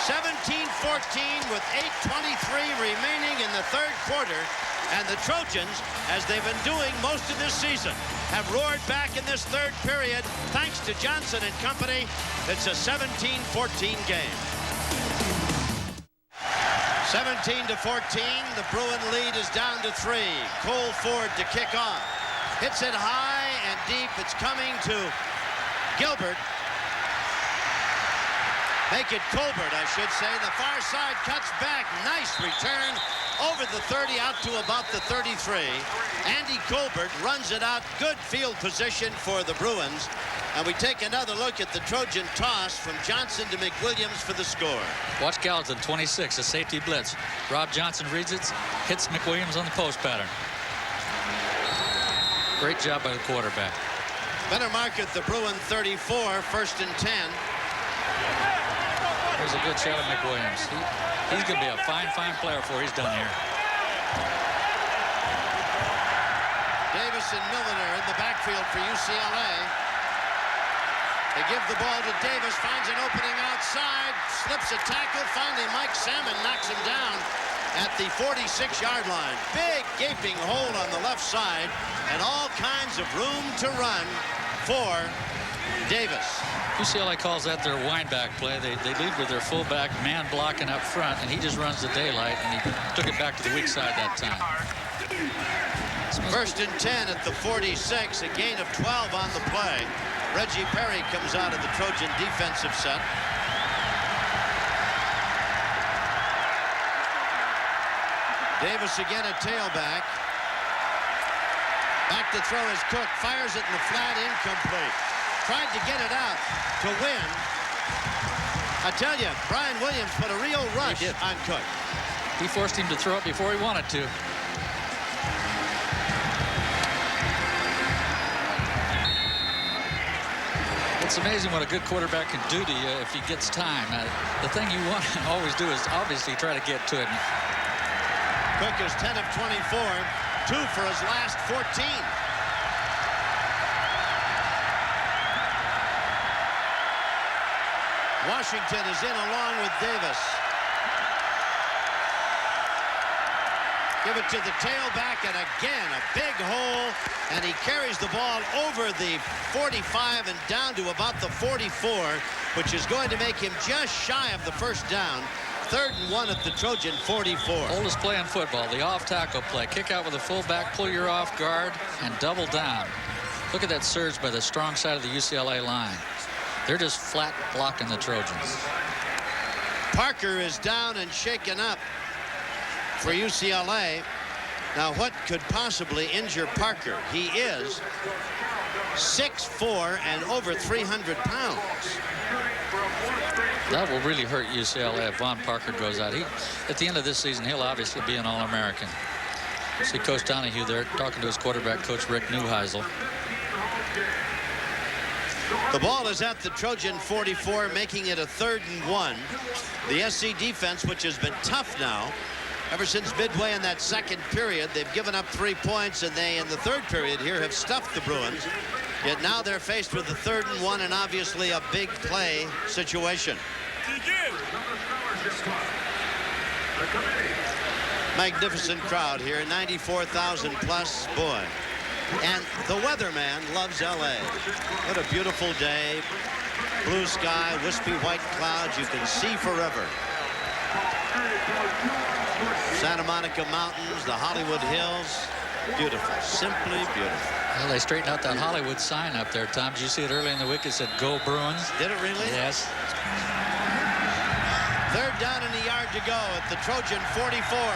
17-14 with 8:23 remaining in the 3rd quarter. And the Trojans, as they've been doing most of this season, have roared back in this 3rd period thanks to Johnson and company. It's a 17-14 game. 17-14, the Bruin lead is down to 3. Cole Ford to kick off. Hits it high and deep. It's coming to Gilbert. Make it Colbert, I should say. The far side cuts back. Nice return over the 30 out to about the 33. Andy Colbert runs it out. Good field position for the Bruins. And we take another look at the Trojan toss from Johnson to McWilliams for the score. Watch Gallatin, 26, a safety blitz. Rob Johnson reads it, hits McWilliams on the post pattern. Great job by the quarterback. Better mark at the Bruin 34, 1st and 10. Here's a good shot of McWilliams. He's going to be a fine, fine player before he's done here. Davis and Milliner in the backfield for UCLA. They give the ball to Davis, finds an opening outside, slips a tackle. Finally, Mike Salmon knocks him down at the 46-yard line. Big gaping hole on the left side and all kinds of room to run for Davis. UCLA calls that their wind-back play. They lead with their fullback man blocking up front, and he just runs the daylight, and he took it back to the weak side that time. First and 10 at the 46, a gain of 12 on the play. Reggie Perry comes out of the Trojan defensive set. Davis again at tailback. Back to throw is Cook. Fires it in the flat, incomplete. Tried to get it out to win. I tell you, Brian Williams put a real rush on Cook. He forced him to throw it before he wanted to. It's amazing what a good quarterback can do to you if he gets time. The thing you want to always do is obviously try to get to it. Cook is 10 of 24, 2 for his last 14. Washington is in along with Davis. Give it to the tailback, and again a big hole, and he carries the ball over the 45 and down to about the 44, which is going to make him just shy of the first down. 3rd and 1 at the Trojan 44. Oldest play in football, the off-tackle play. Kick out with a fullback, pull your off guard, and double down. Look at that surge by the strong side of the UCLA line. They're just flat blocking the Trojans. Parker is down and shaken up for UCLA. Now, what could possibly injure Parker? He is 6'4" and over 300 pounds. That will really hurt UCLA if Von Parker goes out. At the end of this season, he'll obviously be an All-American. See Coach Donahue there talking to his quarterback coach, Rick Neuheisel. The ball is at the Trojan 44, making it a 3rd and 1. The SC defense, which has been tough now, ever since midway in that second period, they've given up 3 points, and they, in the third period here, have stuffed the Bruins. Yet now they're faced with the 3rd and 1 and obviously a big play situation. Magnificent crowd here, 94,000 plus, boy. And the weatherman loves LA. What a beautiful day. Blue sky, wispy white clouds, you can see forever. Santa Monica Mountains, the Hollywood Hills, beautiful, simply beautiful. Well, they straightened out that Hollywood sign up there, Tom. Did you see it early in the week? It said, "Go Bruins." Did it really? Yes. 3rd down and a yard to go at the Trojan 44.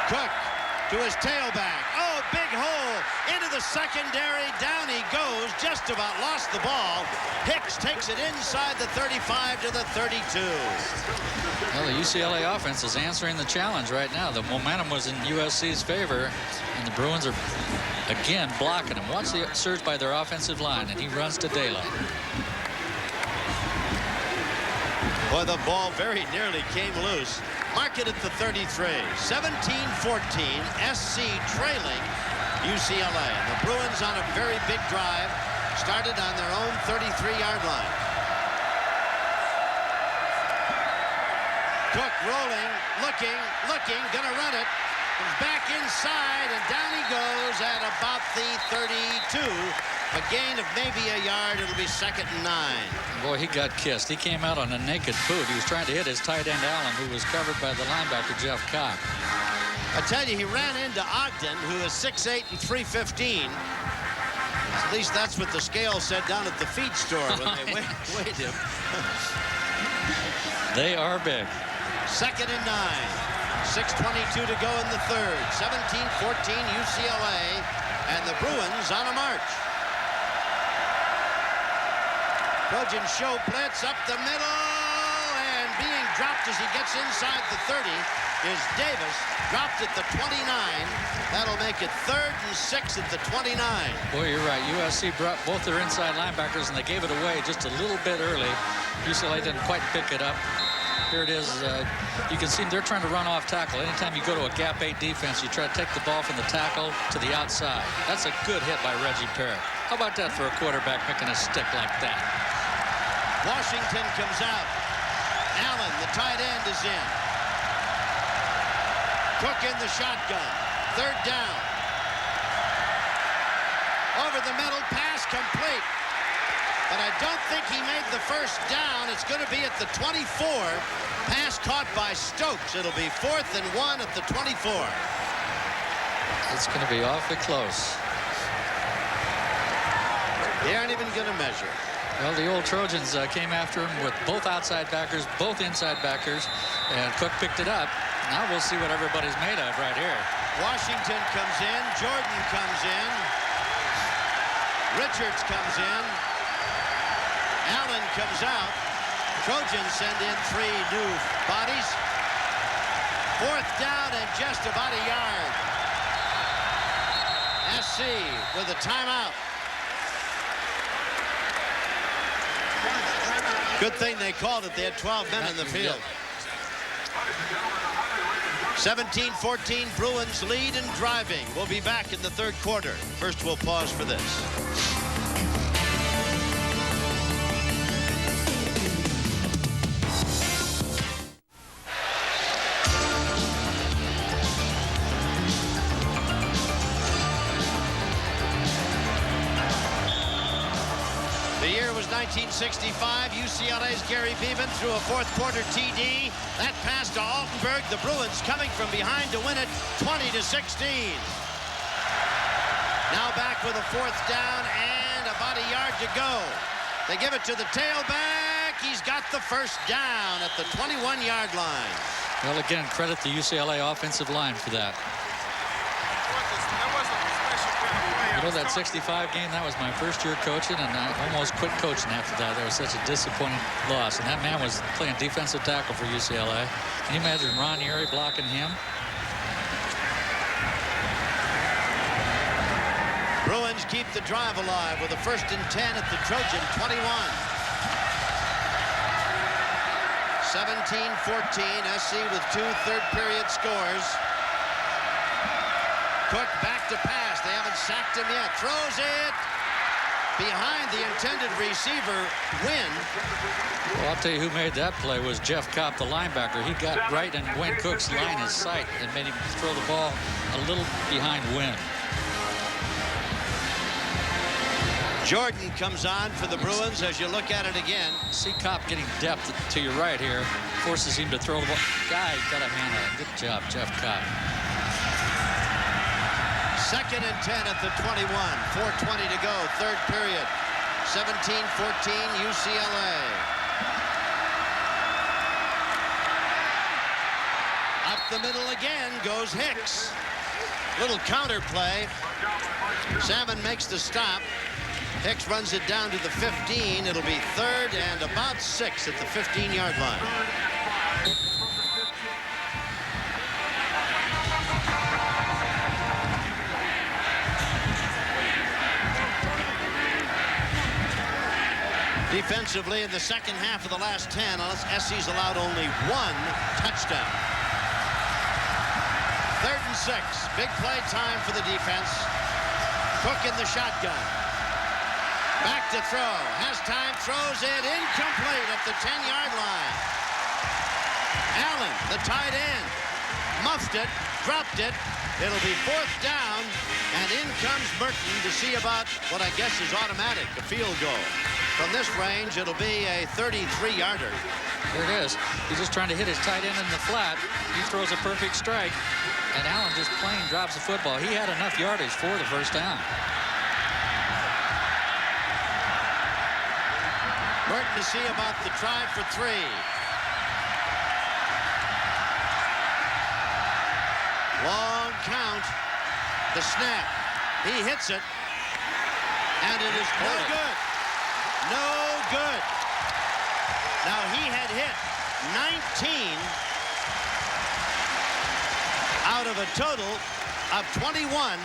Cook to his tailback. Oh, big hole into the secondary. Down he goes. Just about lost the ball. Hicks takes it inside the 35 to the 32. Well, the UCLA offense is answering the challenge right now. The momentum was in USC's favor, and the Bruins are again blocking him. Watch the surge by their offensive line, and he runs to daylight. Boy, the ball very nearly came loose. Mark it at the 33. 17-14, SC trailing UCLA. And the Bruins on a very big drive, started on their own 33-yard line. Cook rolling, looking, gonna run it. Comes back inside, and down he goes at about the 32. A gain of maybe a yard. It'll be 2nd and 9. Boy, he got kissed. He came out on a naked boot. He was trying to hit his tight end Allen, who was covered by the linebacker Jeff Cobb. I tell you, he ran into Ogden, who is 6'8" and 315. At least that's what the scale said down at the feed store when they weighed him. They are big. 2nd and 9. 6:22 to go in the 3rd. 17-14 UCLA, and the Bruins on a march. Trojan show blitz up the middle, and being dropped as he gets inside the 30 is Davis. Dropped at the 29. That'll make it 3rd and 6 at the 29. Boy, you're right. USC brought both their inside linebackers, and they gave it away just a little bit early. UCLA didn't quite pick it up. Here it is. You can see they're trying to run off tackle. Anytime you go to a gap 8 defense, you try to take the ball from the tackle to the outside. That's a good hit by Reggie Perry. How about that for a quarterback making a stick like that? Washington comes out. Allen, the tight end, is in. Cook in the shotgun. 3rd down. Over the middle, pass complete. But I don't think he made the first down. It's going to be at the 24. Pass caught by Stokes. It'll be 4th and 1 at the 24. It's going to be awfully close. They aren't even going to measure. Well, the old Trojans came after him with both outside backers, both inside backers, and Cook picked it up. Now we'll see what everybody's made of right here. Washington comes in. Jordan comes in. Richards comes in. Allen comes out. Trojans send in 3 new bodies. 4th down and just about a yard. SC with a timeout. Good thing they called it. They had 12 men in the field. 17-14, Bruins lead and driving. We'll be back in the 3rd quarter. First, we'll pause for this. The year was 1965. UCLA's Gary Beeman threw a 4th quarter TD. That pass to Altenberg. The Bruins coming from behind to win it 20-16. Now back with a 4th down and about a yard to go. They give it to the tailback. He's got the first down at the 21-yard line. Well, again, credit the UCLA offensive line for that. You know, that 65 game, that was my first year coaching, and I almost quit coaching after that. That was such a disappointing loss. And that man was playing defensive tackle for UCLA. Can you imagine Ron Erie blocking him? Bruins keep the drive alive with a 1st and 10 at the Trojan 21. 17-14, SC with 2 third-period scores. Cook back to pass. They haven't sacked him yet. Throws it behind the intended receiver, Wynn. Well, I'll tell you who made that play was Jeff Kopp, the linebacker. He got right in Wayne Cook's line of sight and made him throw the ball a little behind Wynn. Jordan comes on for the Bruins as you look at it again. See Kopp getting depth to your right here. Forces him to throw the ball. Guy got a hand on it. Good job, Jeff Kopp. 2nd and 10 at the 21. 4:20 to go. 3rd period. 17-14 UCLA. Up the middle again goes Hicks. Little counter play. Salmon makes the stop. Hicks runs it down to the 15. It'll be 3rd and about 6 at the 15-yard line. Defensively, in the second half of the last 10, SC's allowed only 1 touchdown. 3rd and 6. Big play time for the defense. Cook in the shotgun. Back to throw. Has time. Throws it. Incomplete at the 10-yard line. Allen, the tight end. Muffed it. Dropped it. It'll be 4th down. And in comes Burton to see about what I guess is automatic, a field goal. From this range, it'll be a 33-yarder. There it is. He's just trying to hit his tight end in the flat. He throws a perfect strike. And Allen just plain drops the football. He had enough yardage for the first down. Burton to see about the try for 3. Long count. The snap. He hits it. And it is no good. No good. Now he had hit 19 out of a total of 21.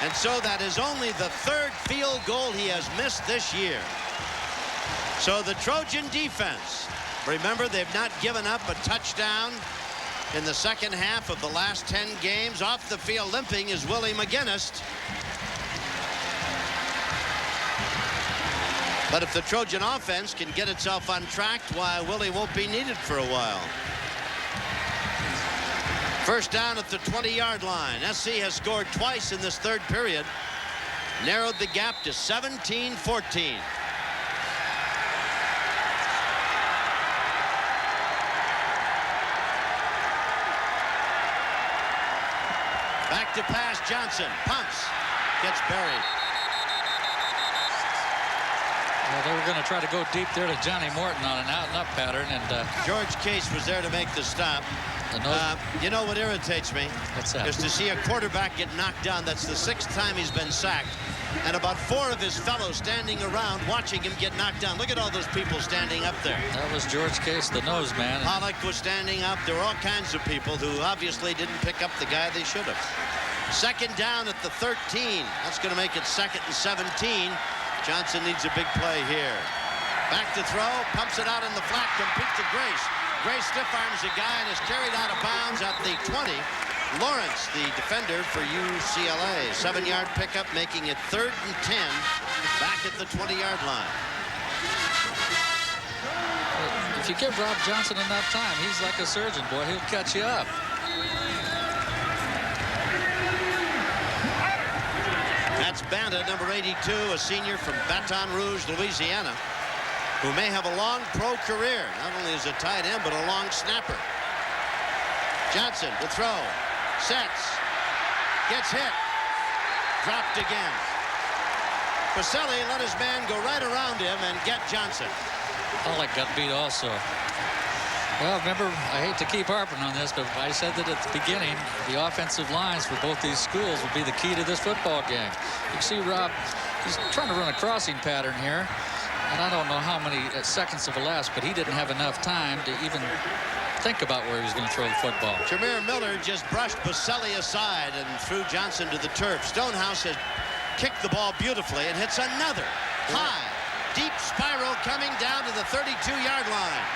And so that is only the 3rd field goal he has missed this year. So the Trojan defense, remember, they've not given up a touchdown in the second half of the last 10 games. Off the field limping is Willie McGinnis. But if the Trojan offense can get itself untracked, why, Willie won't be needed for a while. First down at the 20-yard line. SC has scored twice in this 3rd period. Narrowed the gap to 17-14. Back to pass, Johnson. Punts. Gets buried. Well, they were going to try to go deep there to Johnny Morton on an out-and-up pattern, and George Case was there to make the stop. You know what irritates me? What's that? Is to see a quarterback get knocked down. That's the 6th time he's been sacked. And about 4 of his fellows standing around watching him get knocked down. Look at all those people standing up there. That was George Case, the nose man. Pollock was standing up. There were all kinds of people who obviously didn't pick up the guy they should have. Second down at the 13. That's going to make it 2nd and 17. Johnson needs a big play here. Back to throw, pumps it out in the flat, complete to Grace. Grace stiff arms a guy and is carried out of bounds at the 20. Lawrence, the defender for UCLA. 7-yard pickup, making it 3rd and 10. Back at the 20-yard line. If you give Rob Johnson enough time, he's like a surgeon, boy. He'll catch you up. That's Banta, number 82, a senior from Baton Rouge, Louisiana, who may have a long pro career, not only as a tight end, but a long snapper. Johnson to throw, sets, gets hit, dropped again. Pacelli let his man go right around him and get Johnson. Pollock got beat also. Well, remember, I hate to keep harping on this, but I said that at the beginning, the offensive lines for both these schools will be the key to this football game. You can see Rob, he's trying to run a crossing pattern here, and I don't know how many seconds have elapsed, but he didn't have enough time to even think about where he was going to throw the football. Jameer Miller just brushed Pacelli aside and threw Johnson to the turf. Stonehouse has kicked the ball beautifully and hits another high, deep spiral coming down to the 32-yard line.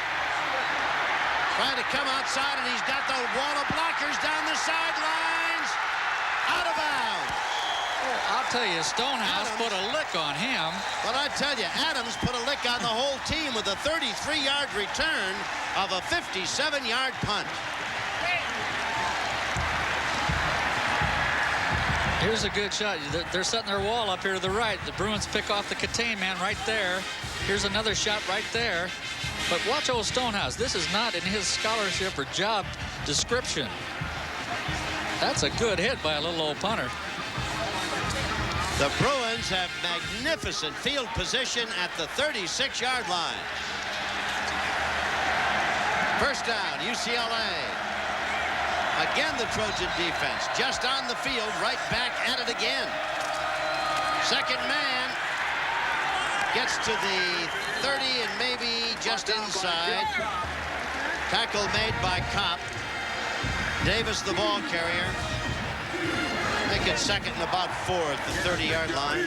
Trying to come outside, and he's got the wall of blockers down the sidelines. Out of bounds. Oh, I'll tell you, Stonehouse put a lick on him. But I tell you, Adams put a lick on the whole team with a 33-yard return of a 57-yard punt. Here's a good shot. They're setting their wall up here to the right. The Bruins pick off the contain man right there. Here's another shot right there. But watch old Stonehouse. This is not in his scholarship or job description. That's a good hit by a little old punter. The Bruins have magnificent field position at the 36-yard line. First down, UCLA. Again, the Trojan defense just on the field, right back at it again. Second man gets to the 30 and maybe just inside. Tackle made by Kopp. Davis, the ball carrier. Make it 2nd and about 4 at the 30-yard line.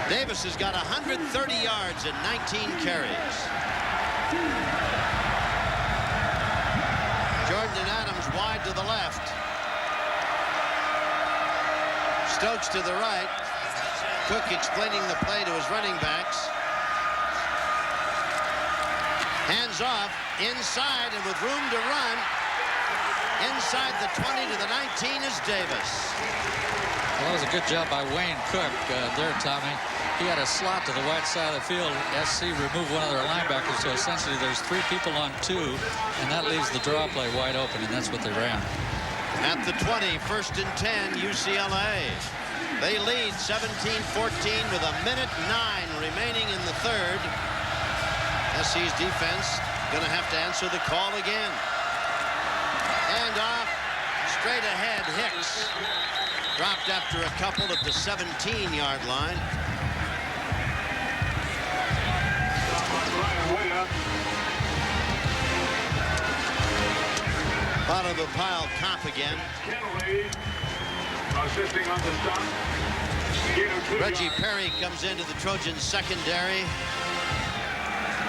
Davis has got 130 yards and 19 carries. Jordan and Adams wide to the left. Stokes to the right. Cook explaining the play to his running backs. Hands off, inside, and with room to run. Inside the 20 to the 19 is Davis. Well, that was a good job by Wayne Cook there, Tommy. He had a slot to the right side of the field. SC removed one of their linebackers, so essentially there's 3 people on 2, and that leaves the draw play wide open, and that's what they ran. At the 20, 1st and 10, UCLA. They lead 17-14 with a minute 9 remaining in the 3rd. SC's defense going to have to answer the call again. And off, straight ahead, Hicks. Dropped after a couple at the 17-yard line. Bottom of the pile, Comp again. Assisting on the stop. Reggie Perry comes into the Trojans secondary.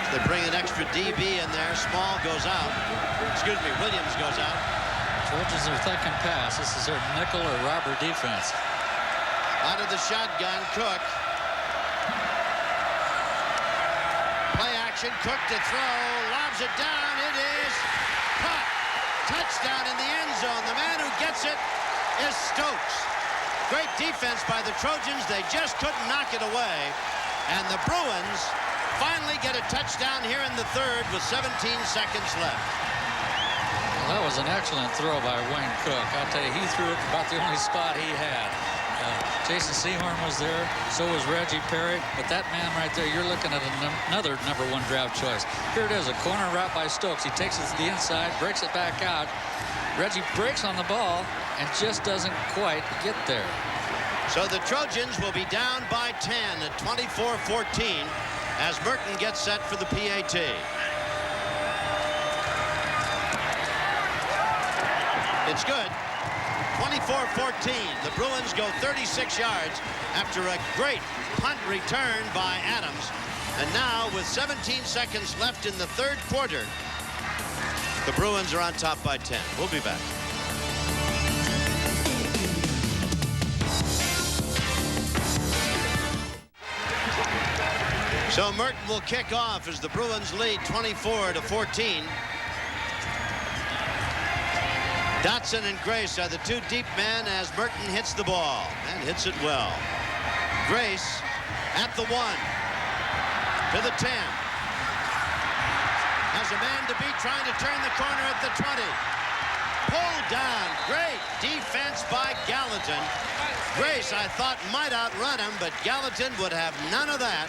They bring an extra DB in there. Small goes out. Excuse me, Williams goes out. Trojans are thinking pass. This is their nickel or robber defense. Out of the shotgun, Cook. Play action, Cook to throw. Lobs it down. It is caught. Touchdown in the end zone. The man who gets it is Stokes. Great defense by the Trojans. They just couldn't knock it away. And the Bruins finally get a touchdown here in the third with 17 seconds left. Well, that was an excellent throw by Wayne Cook. I'll tell you, he threw it about the only spot he had. Jason Sehorn was there, so was Reggie Perry, but that man right there, you're looking at another #1 draft choice. Here it is, a corner route by Stokes. He takes it to the inside, breaks it back out. Reggie breaks on the ball and just doesn't quite get there. So the Trojans will be down by 10 at 24-14 as Merton gets set for the PAT. It's good. 24-14. The Bruins go 36 yards after a great punt return by Adams. And now with 17 seconds left in the third quarter, the Bruins are on top by 10. We'll be back. So Merton will kick off as the Bruins lead 24-14. Dotson and Grace are the two deep men as Merton hits the ball and hits it well. Grace at the 1 to the 10. Has a man to beat, trying to turn the corner at the 20. Pulled down. Great defense by Gallatin. Grace, I thought, might outrun him, but Gallatin would have none of that.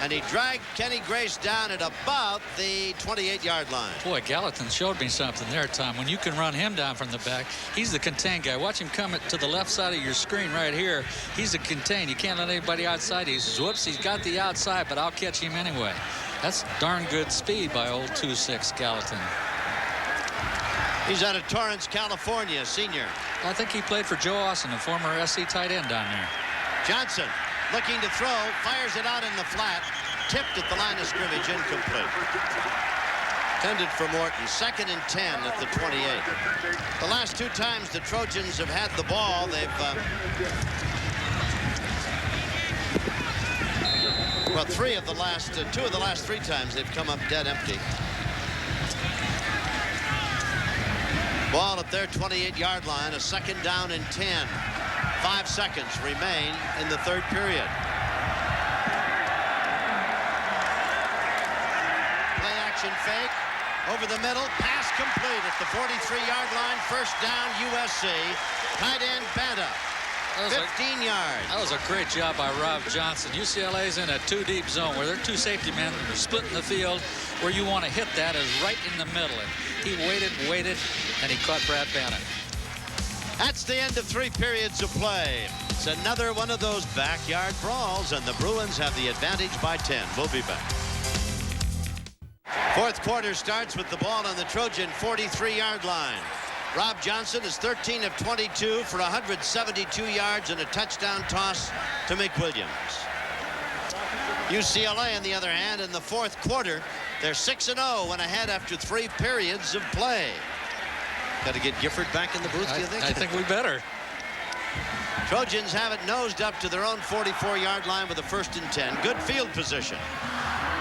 And he dragged Kenny Grace down at about the 28-yard line. Boy, Gallatin showed me something there, Tom. When you can run him down from the back, he's the contained guy. Watch him come to the left side of your screen right here. He's a contained. You can't let anybody outside. He says, whoops, he's got the outside, but I'll catch him anyway. That's darn good speed by old 2'6" Gallatin. He's out of Torrance, California, senior. I think he played for Joe Austin, a former SC tight end down there. Johnson looking to throw, fires it out in the flat, tipped at the line of scrimmage, incomplete. Intended for Morton. 2nd and 10 at the 28. The last two times the Trojans have had the ball, they've well, two of the last 3 times they've come up dead empty. Ball at their 28-yard line, a 2nd down and 10. 5 seconds remain in the third period. Play action fake. Over the middle. Pass complete at the 43-yard line. 1st down, USC. Tight end Banta. 15 yards. That was a great job by Rob Johnson. UCLA's in a 2-deep zone where their 2 safety men are splitting the field. Where you want to hit that is right in the middle. And he waited, and he caught Brad Banta. That's the end of 3 periods of play. It's another one of those backyard brawls, and the Bruins have the advantage by 10. We'll be back. Fourth quarter starts with the ball on the Trojan 43-yard line. Rob Johnson is 13 of 22 for 172 yards and a touchdown toss to McWilliams. UCLA, on the other hand, in the fourth quarter, they're 6-0, went ahead after 3 periods of play. Got to get Gifford back in the booth, do you think? I think we better. Trojans have it nosed up to their own 44-yard line with a 1st and 10. Good field position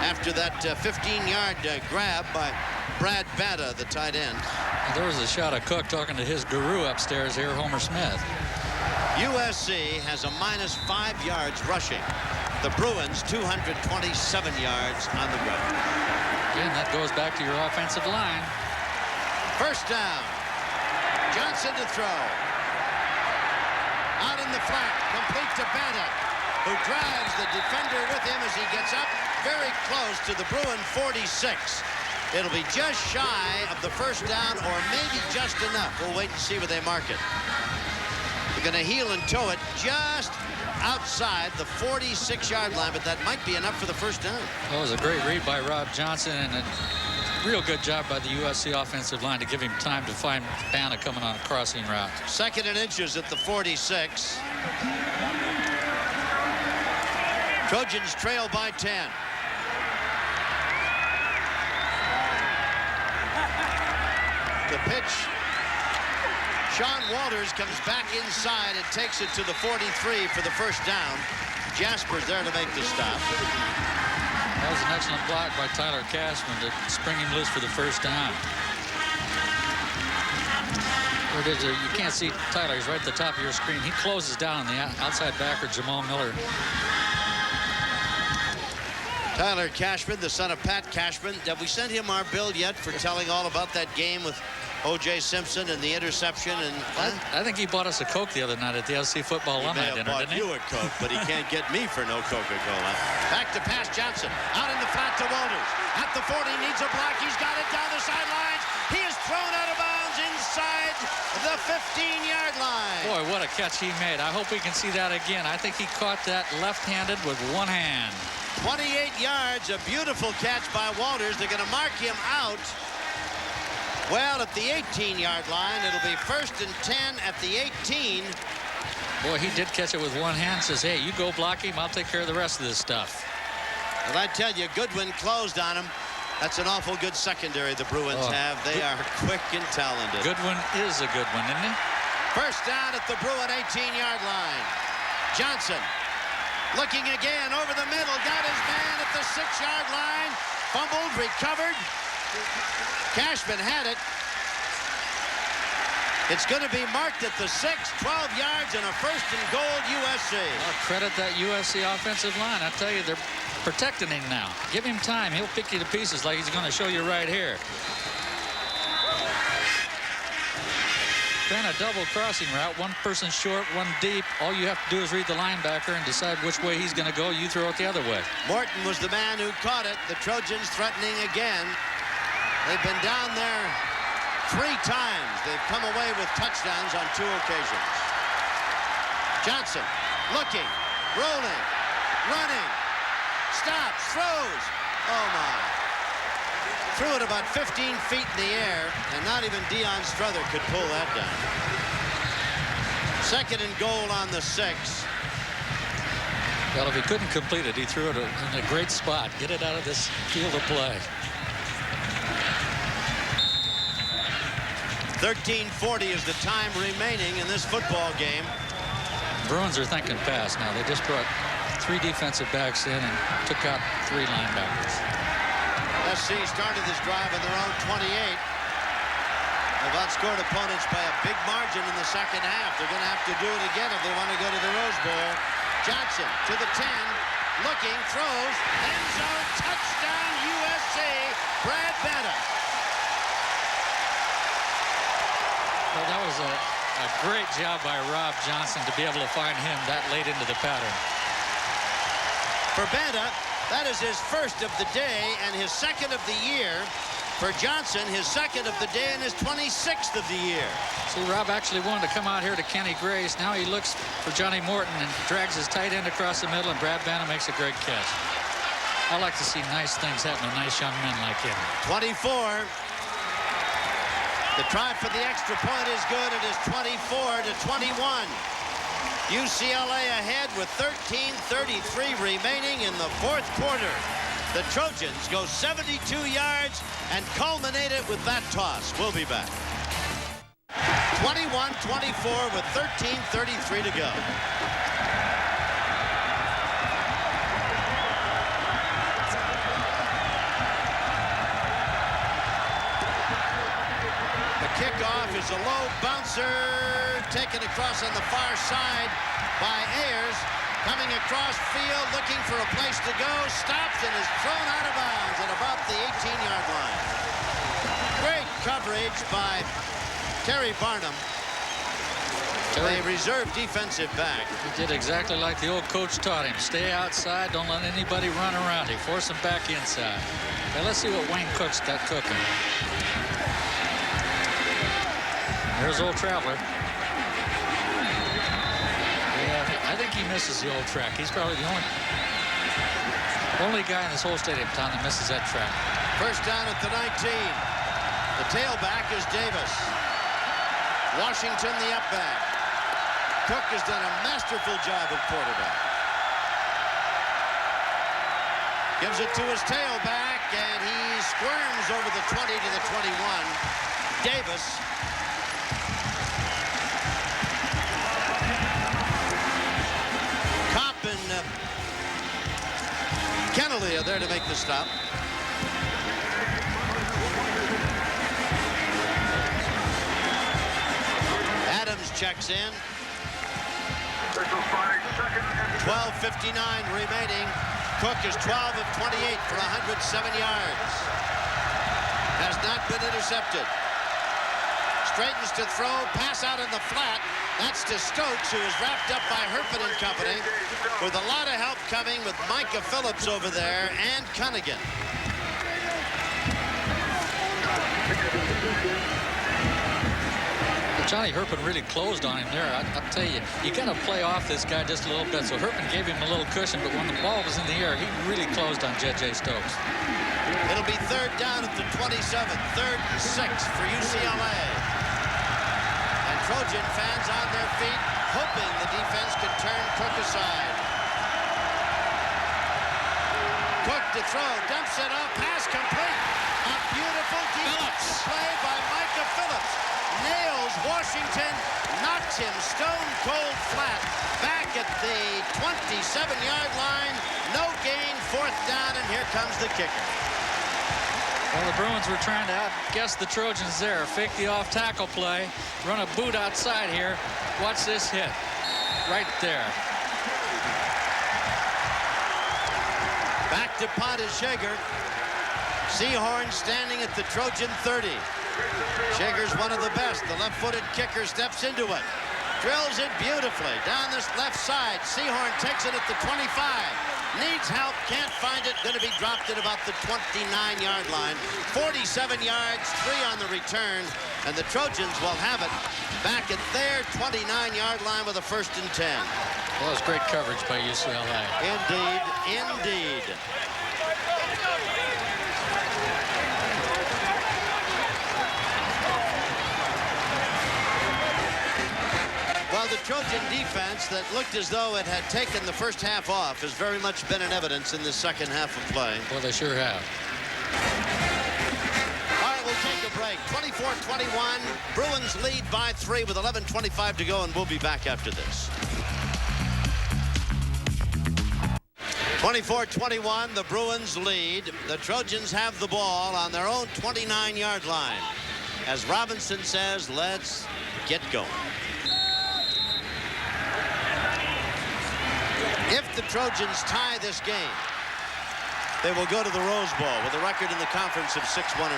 after that 15-yard grab by Brad Banta, the tight end. There was a shot of Cook talking to his guru upstairs here, Homer Smith. USC has a -5 yards rushing. The Bruins 227 yards on the ground. Again, that goes back to your offensive line. 1st down. Johnson to throw. Out in the flat, complete to Banta, who drives the defender with him as he gets up very close to the Bruin 46. It'll be just shy of the 1st down, or maybe just enough. We'll wait and see where they mark it. They're going to heel and tow it just outside the 46-yard line, but that might be enough for the 1st down. That was a great read by Rob Johnson, and Real good job by the USC offensive line to give him time to find Banna coming on a crossing route. 2nd and inches at the 46. Trojans trail by 10. The pitch. Sean Walters comes back inside and takes it to the 43 for the first down. Jasper's there to make the stop. That was an excellent block by Tyler Cashman to spring him loose for the first down. There it is. You can't see Tyler. He's right at the top of your screen. He closes down the outside backer, Jamal Miller. Tyler Cashman, the son of Pat Cashman. Have we sent him our bill yet for telling all about that game with O.J. Simpson and the interception? And I think he bought us a Coke the other night at the SC football alumni dinner, didn't he? You a Coke, but he can't get me for no Coca-Cola. Back to pass Johnson. Out in the flat to Walters. At the 40, needs a block. He's got it down the sidelines. He is thrown out of bounds inside the 15-yard line. Boy, what a catch he made. I hope we can see that again. I think he caught that left-handed with one hand. 28 yards, a beautiful catch by Walters. They're going to mark him out. Well, at the 18-yard line, it'll be 1st and 10 at the 18. Boy, he did catch it with one hand. Says, hey, you go block him. I'll take care of the rest of this stuff. Well, I tell you, Goodwin closed on him. That's an awful good secondary the Bruins have. They are quick and talented. Goodwin is a good one, isn't he? First down at the Bruin 18-yard line. Johnson looking again over the middle. Got his man at the 6-yard line. Fumbled, recovered. Cashman had it. It's going to be marked at the 6, 12 yards, and a 1st and goal USC. Well, credit that USC offensive line. I tell you, they're protecting him now. Give him time. He'll pick you to pieces like he's going to show you right here. Ran a double crossing route, one person short, one deep. All you have to do is read the linebacker and decide which way he's going to go. You throw it the other way. Morton was the man who caught it. The Trojans threatening again. They've been down there 3 times. They've come away with touchdowns on 2 occasions. Johnson looking, rolling, running, stops, throws. Oh my. Threw it about 15 feet in the air, and not even Deion Strother could pull that down. 2nd and goal on the 6. Well, if he couldn't complete it, he threw it in a great spot. Get it out of this field of play. 13:40 is the time remaining in this football game. Bruins are thinking fast now. They just brought 3 defensive backs in and took out 3 linebackers. SC started this drive on their own 28. They've outscored opponents by a big margin in the 2nd half. They're going to have to do it again if they want to go to the Rose Bowl. Johnson to the 10, looking, throws, end zone, touchdown USC, Brad Banna. Well, that was a great job by Rob Johnson to be able to find him that late into the pattern. For Banna, that is his 1st of the day and his 2nd of the year. For Johnson, his 2nd of the day and his 26th of the year. See, Rob actually wanted to come out here to Kenny Grace. Now he looks for Johnny Morton and drags his tight end across the middle, and Brad Banna makes a great catch. I like to see nice things happen to nice young men like him. 24. The try for the extra point is good. It is 24-21. UCLA ahead with 13:33 remaining in the 4th quarter. The Trojans go 72 yards and culminate it with that toss. We'll be back. 21-24 with 13:33 to go. The kickoff is a low bouncer taken across on the far side by Ayers. Coming across field, looking for a place to go, stops and is thrown out of bounds at about the 18-yard line. Great coverage by Terry Barnum, a reserve defensive back. He did exactly like the old coach taught him. Stay outside, don't let anybody run around you. Force him back inside. Now let's see what Wayne Cook's got cooking. There's Old Traveler. I think he misses the old track. He's probably the only guy in this whole stadium town that misses that track. First down at the 19. The tailback is Davis. Washington the up back. Cook has done a masterful job of quarterback. Gives it to his tailback, and he squirms over the 20 to the 21. Davis. Kopp and Kennelly are there to make the stop. Adams checks in. 12:59 remaining. Cook is 12 of 28 for 107 yards. Has not been intercepted. Straightens to throw. Pass out in the flat. That's to Stokes, who is wrapped up by Herpin and company, with a lot of help coming with Micah Phillips over there and Cunningham. Johnny Herpin really closed on him there. I'll tell you, you got to play off this guy just a little bit. So Herpin gave him a little cushion, but when the ball was in the air, he really closed on J.J. Stokes. It'll be third down at the 27, 3rd and 6 for UCLA. And Trojan fans on their feet, hoping the defense can turn Cook aside. Cook to throw, dumps it up, pass complete. A beautiful defensive play by Micah Phillips. Nails Washington, knocks him stone cold flat. Back at the 27-yard line, no gain, 4th down, and here comes the kicker. Well, the Bruins were trying to outguess the Trojans there. Fake the off-tackle play, run a boot outside here. Watch this hit, right there. Back to Pontishager. Seahorn standing at the Trojan 30. Shager's one of the best. The left-footed kicker steps into it. Drills it beautifully down this left side. Seahorn takes it at the 25. Needs help, can't find it. Going to be dropped at about the 29-yard line. 47 yards, 3 on the return. And the Trojans will have it back at their 29-yard line with a 1st and 10. Well, that was great coverage by UCLA. Indeed, indeed. Well, the Trojan defense that looked as though it had taken the first half off has very much been in evidence in the second half of play. Well, they sure have. All right, we'll take a break. 24-21. Bruins lead by 3 with 11:25 to go, and we'll be back after this. 24-21, the Bruins lead. The Trojans have the ball on their own 29-yard line. As Robinson says, let's get going. If the Trojans tie this game, they will go to the Rose Bowl with a record in the conference of 6-1-1.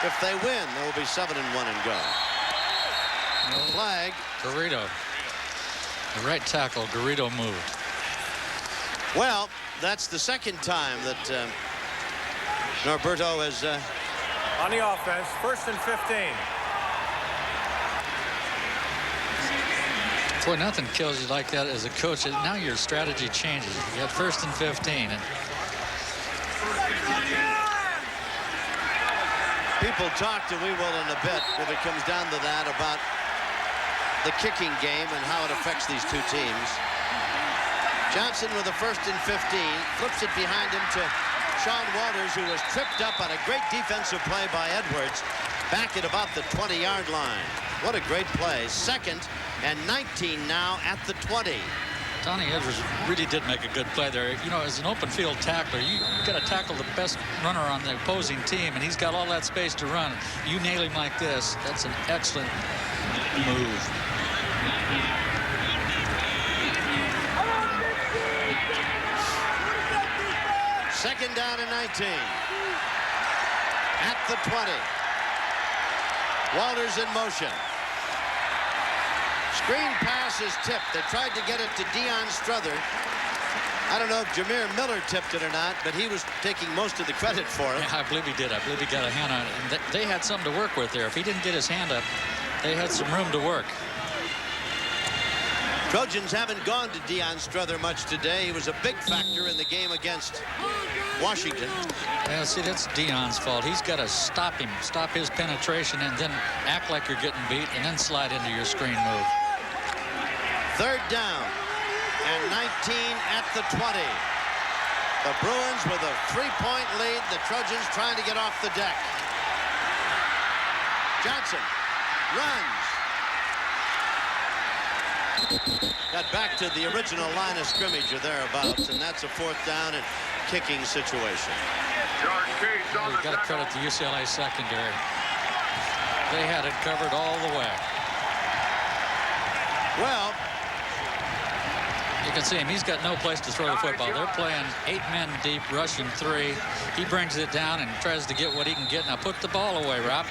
If they win, they will be 7-1 and go. Flag. Garrido. The right tackle, Garrido moved. Well, that's the second time that Norberto has... On the offense, 1st and 15. Boy, nothing kills you like that as a coach. Now your strategy changes. You have 1st and 15. And people talked, and we will in a bit, if it comes down to that, about the kicking game and how it affects these two teams. Johnson with a 1st and 15, flips it behind him to Sean Walters, who was tripped up on a great defensive play by Edwards, back at about the 20-yard line. What a great play. 2nd and 19 now at the 20. Donnie Edwards really did make a good play there. You know, as an open field tackler, you got to tackle the best runner on the opposing team, and he's got all that space to run. You nail him like this, that's an excellent move. Second down and 19. At the 20. Walters in motion. Screen pass is tipped. They tried to get it to Deion Strother. I don't know if Jameer Miller tipped it or not, but he was taking most of the credit for it. Yeah, I believe he did. I believe he got a hand on it. And they had something to work with there. If he didn't get his hand up, they had some room to work. Trojans haven't gone to Deion Strother much today. He was a big factor in the game against Washington. Yeah, see, that's Deion's fault. He's got to stop him, stop his penetration, and then act like you're getting beat, and then slide into your screen move. 3rd down and 19 at the 20. The Bruins with a 3-point lead. The Trojans trying to get off the deck. Johnson runs. Got back to the original line of scrimmage or thereabouts, and that's a 4th down and kicking situation. We've got to credit the UCLA secondary. They had it covered all the way. Well, you can see him. He's got no place to throw the football. They're playing 8 men deep, rushing 3. He brings it down and tries to get what he can get. Now put the ball away, Rob.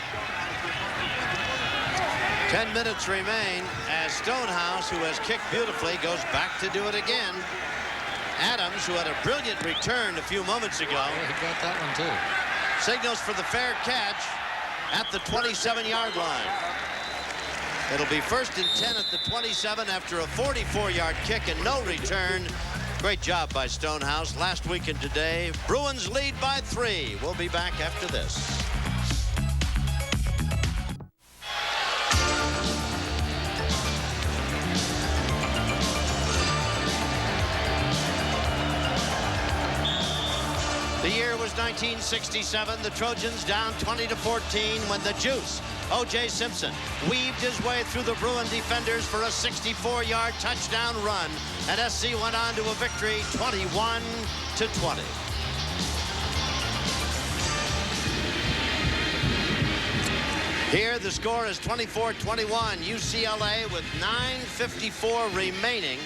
10 minutes remain as Stonehouse, who has kicked beautifully, goes back to do it again. Adams, who had a brilliant return a few moments ago. Yeah, he got that one too. Signals for the fair catch at the 27-yard line. It'll be 1st and 10 at the 27 after a 44-yard kick and no return. Great job by Stonehouse last week and today. Bruins lead by 3. We'll be back after this. The year was 1967. The Trojans down 20-14 when the Juice, O.J. Simpson, weaved his way through the Bruin defenders for a 64-yard touchdown run, and SC went on to a victory 21-20. Here the score is 24-21. UCLA with 9:54 remaining,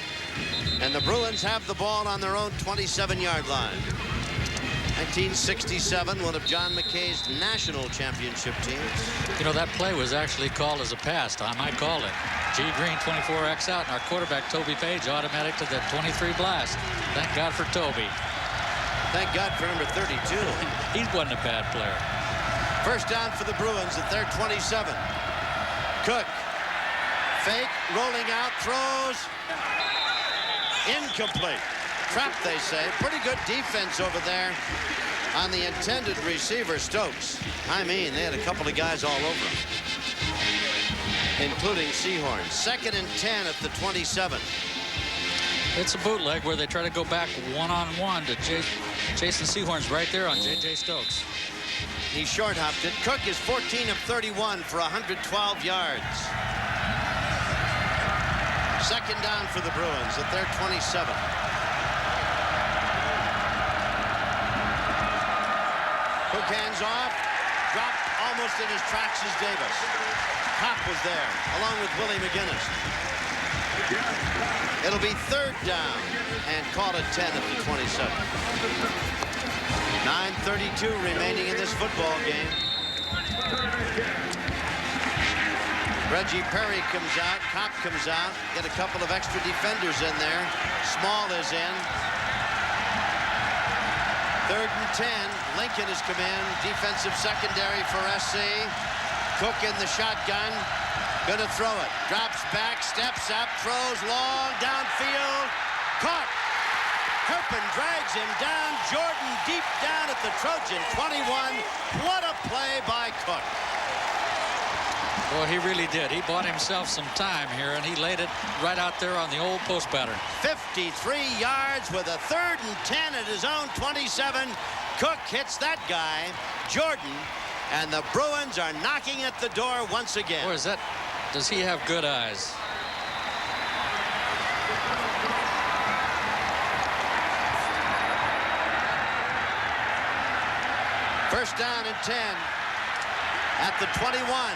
and the Bruins have the ball on their own 27-yard line. 1967, one of John McKay's national championship teams. You know, that play was actually called as a pass, Tom. I called it. G. Green, 24X out, and our quarterback, Toby Page, automatic to the 23 blast. Thank God for Toby. Thank God for number 32. He wasn't a bad player. 1st down for the Bruins at their 27. Cook, fake, rolling out, throws. Incomplete. Trapped, they say. Pretty good defense over there on the intended receiver, Stokes. I mean, they had a couple of guys all over him, including Seahorn. 2nd and 10 at the 27. It's a bootleg where they try to go back one-on-one to Jason Seahorn's right there on J.J. Stokes. He short-hopped it. Cook is 14 of 31 for 112 yards. 2nd down for the Bruins at their 27. Cook hands off, dropped almost in his tracks as Davis. Kopp was there, along with Willie McGinnis. It'll be 3rd down, and call it 10 at the 27. 9:32 remaining in this football game. Reggie Perry comes out, Kopp comes out, get a couple of extra defenders in there. Small is in. 3rd and 10. Lincoln has come in. Defensive secondary for SC. Cook in the shotgun. Gonna throw it. Drops back, steps up, throws long, downfield. Caught. Herpin drags him down. Jordan deep down at the Trojan 21. What a play by Cook. Well, he really did. He bought himself some time here, and he laid it right out there on the old post pattern. 53 yards with a 3rd and 10 at his own 27. Cook hits that guy, Jordan, and the Bruins are knocking at the door once again. Boy, does he have good eyes? First down and 10 at the 21.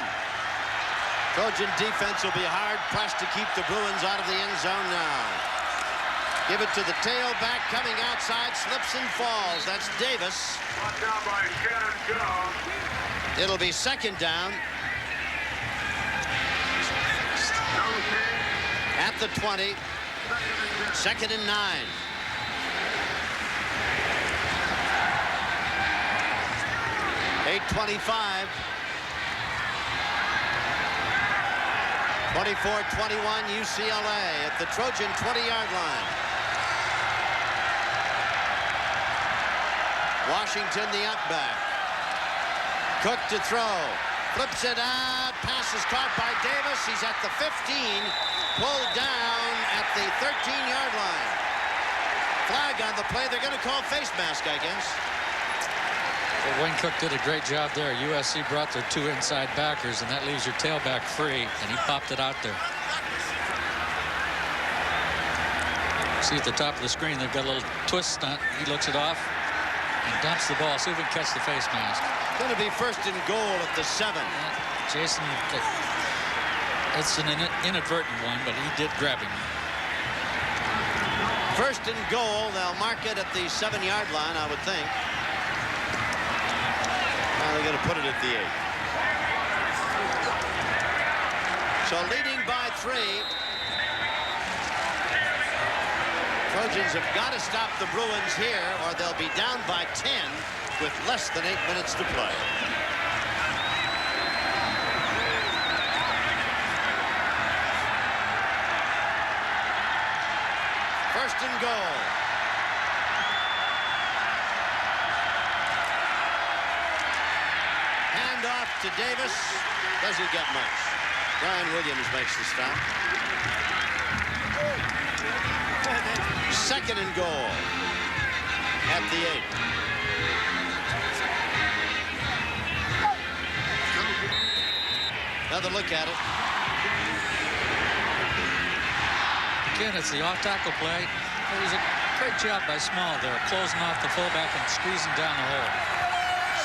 Trojan defense will be hard pressed to keep the Bruins out of the end zone now. Give it to the tailback coming outside, slips and falls. That's Davis. It'll be 2nd down at the 20. 2nd and 9. .825. 24-21 UCLA at the Trojan 20-yard line. Washington the up back. Cook to throw. Flips it out. Pass is caught by Davis. He's at the 15. Pulled down at the 13-yard line. Flag on the play. They're going to call face mask, I guess. Well, Wayne Cook did a great job there. USC brought their 2 inside backers, and that leaves your tailback free, and he popped it out there. See at the top of the screen, they've got a little twist stunt. He looks it off and dumps the ball. See if we can catch the face mask. Going to be first and goal at the 7. Jason, it's an inadvertent one, but he did grab him. First and goal. They'll mark it at the 7-yard line, I would think. Now they're going to put it at the 8. So leading by 3. Trojans have got to stop the Bruins here, or they'll be down by 10 with less than 8 minutes to play. First and goal. Hand off to Davis. Doesn't get much. Brian Williams makes the stop. Second and goal at the 8. Another look at it. Again, it's the off-tackle play. It was a great job by Small there, closing off the fullback and squeezing down the hole.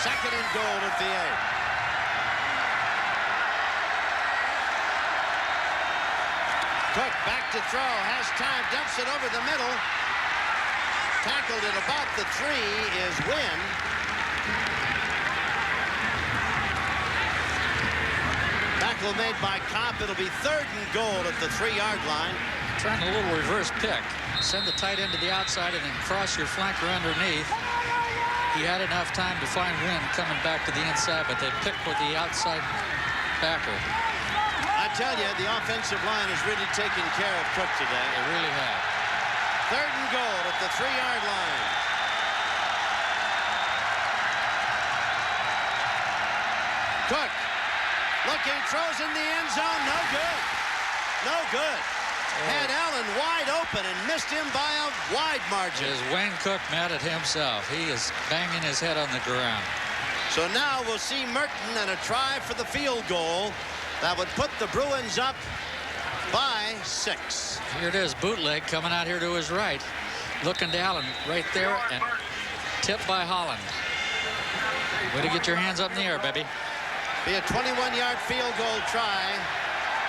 Second and goal at the 8. Cook back to throw, has time, dumps it over the middle. Tackled at about the 3 is Wynn. Tackle made by Kopp. It'll be third and goal at the 3-yard line. Trying a little reverse pick. Send the tight end to the outside and then cross your flanker underneath. He had enough time to find Wynn coming back to the inside, but they picked with the outside backer. I tell you, the offensive line has really taken care of Cook today. They really have. Third and goal at the 3-yard line. Cook looking, throws in the end zone. No good. No good. Had Allen wide open and missed him by a wide margin. Is Wayne Cook mad at himself? He is banging his head on the ground. So now we'll see Merton and a try for the field goal. That would put the Bruins up by 6. Here it is, bootleg coming out here to his right. Looking to Allen right there and tipped by Holland. Way to get your hands up in the air, baby. Be a 21-yard field goal try.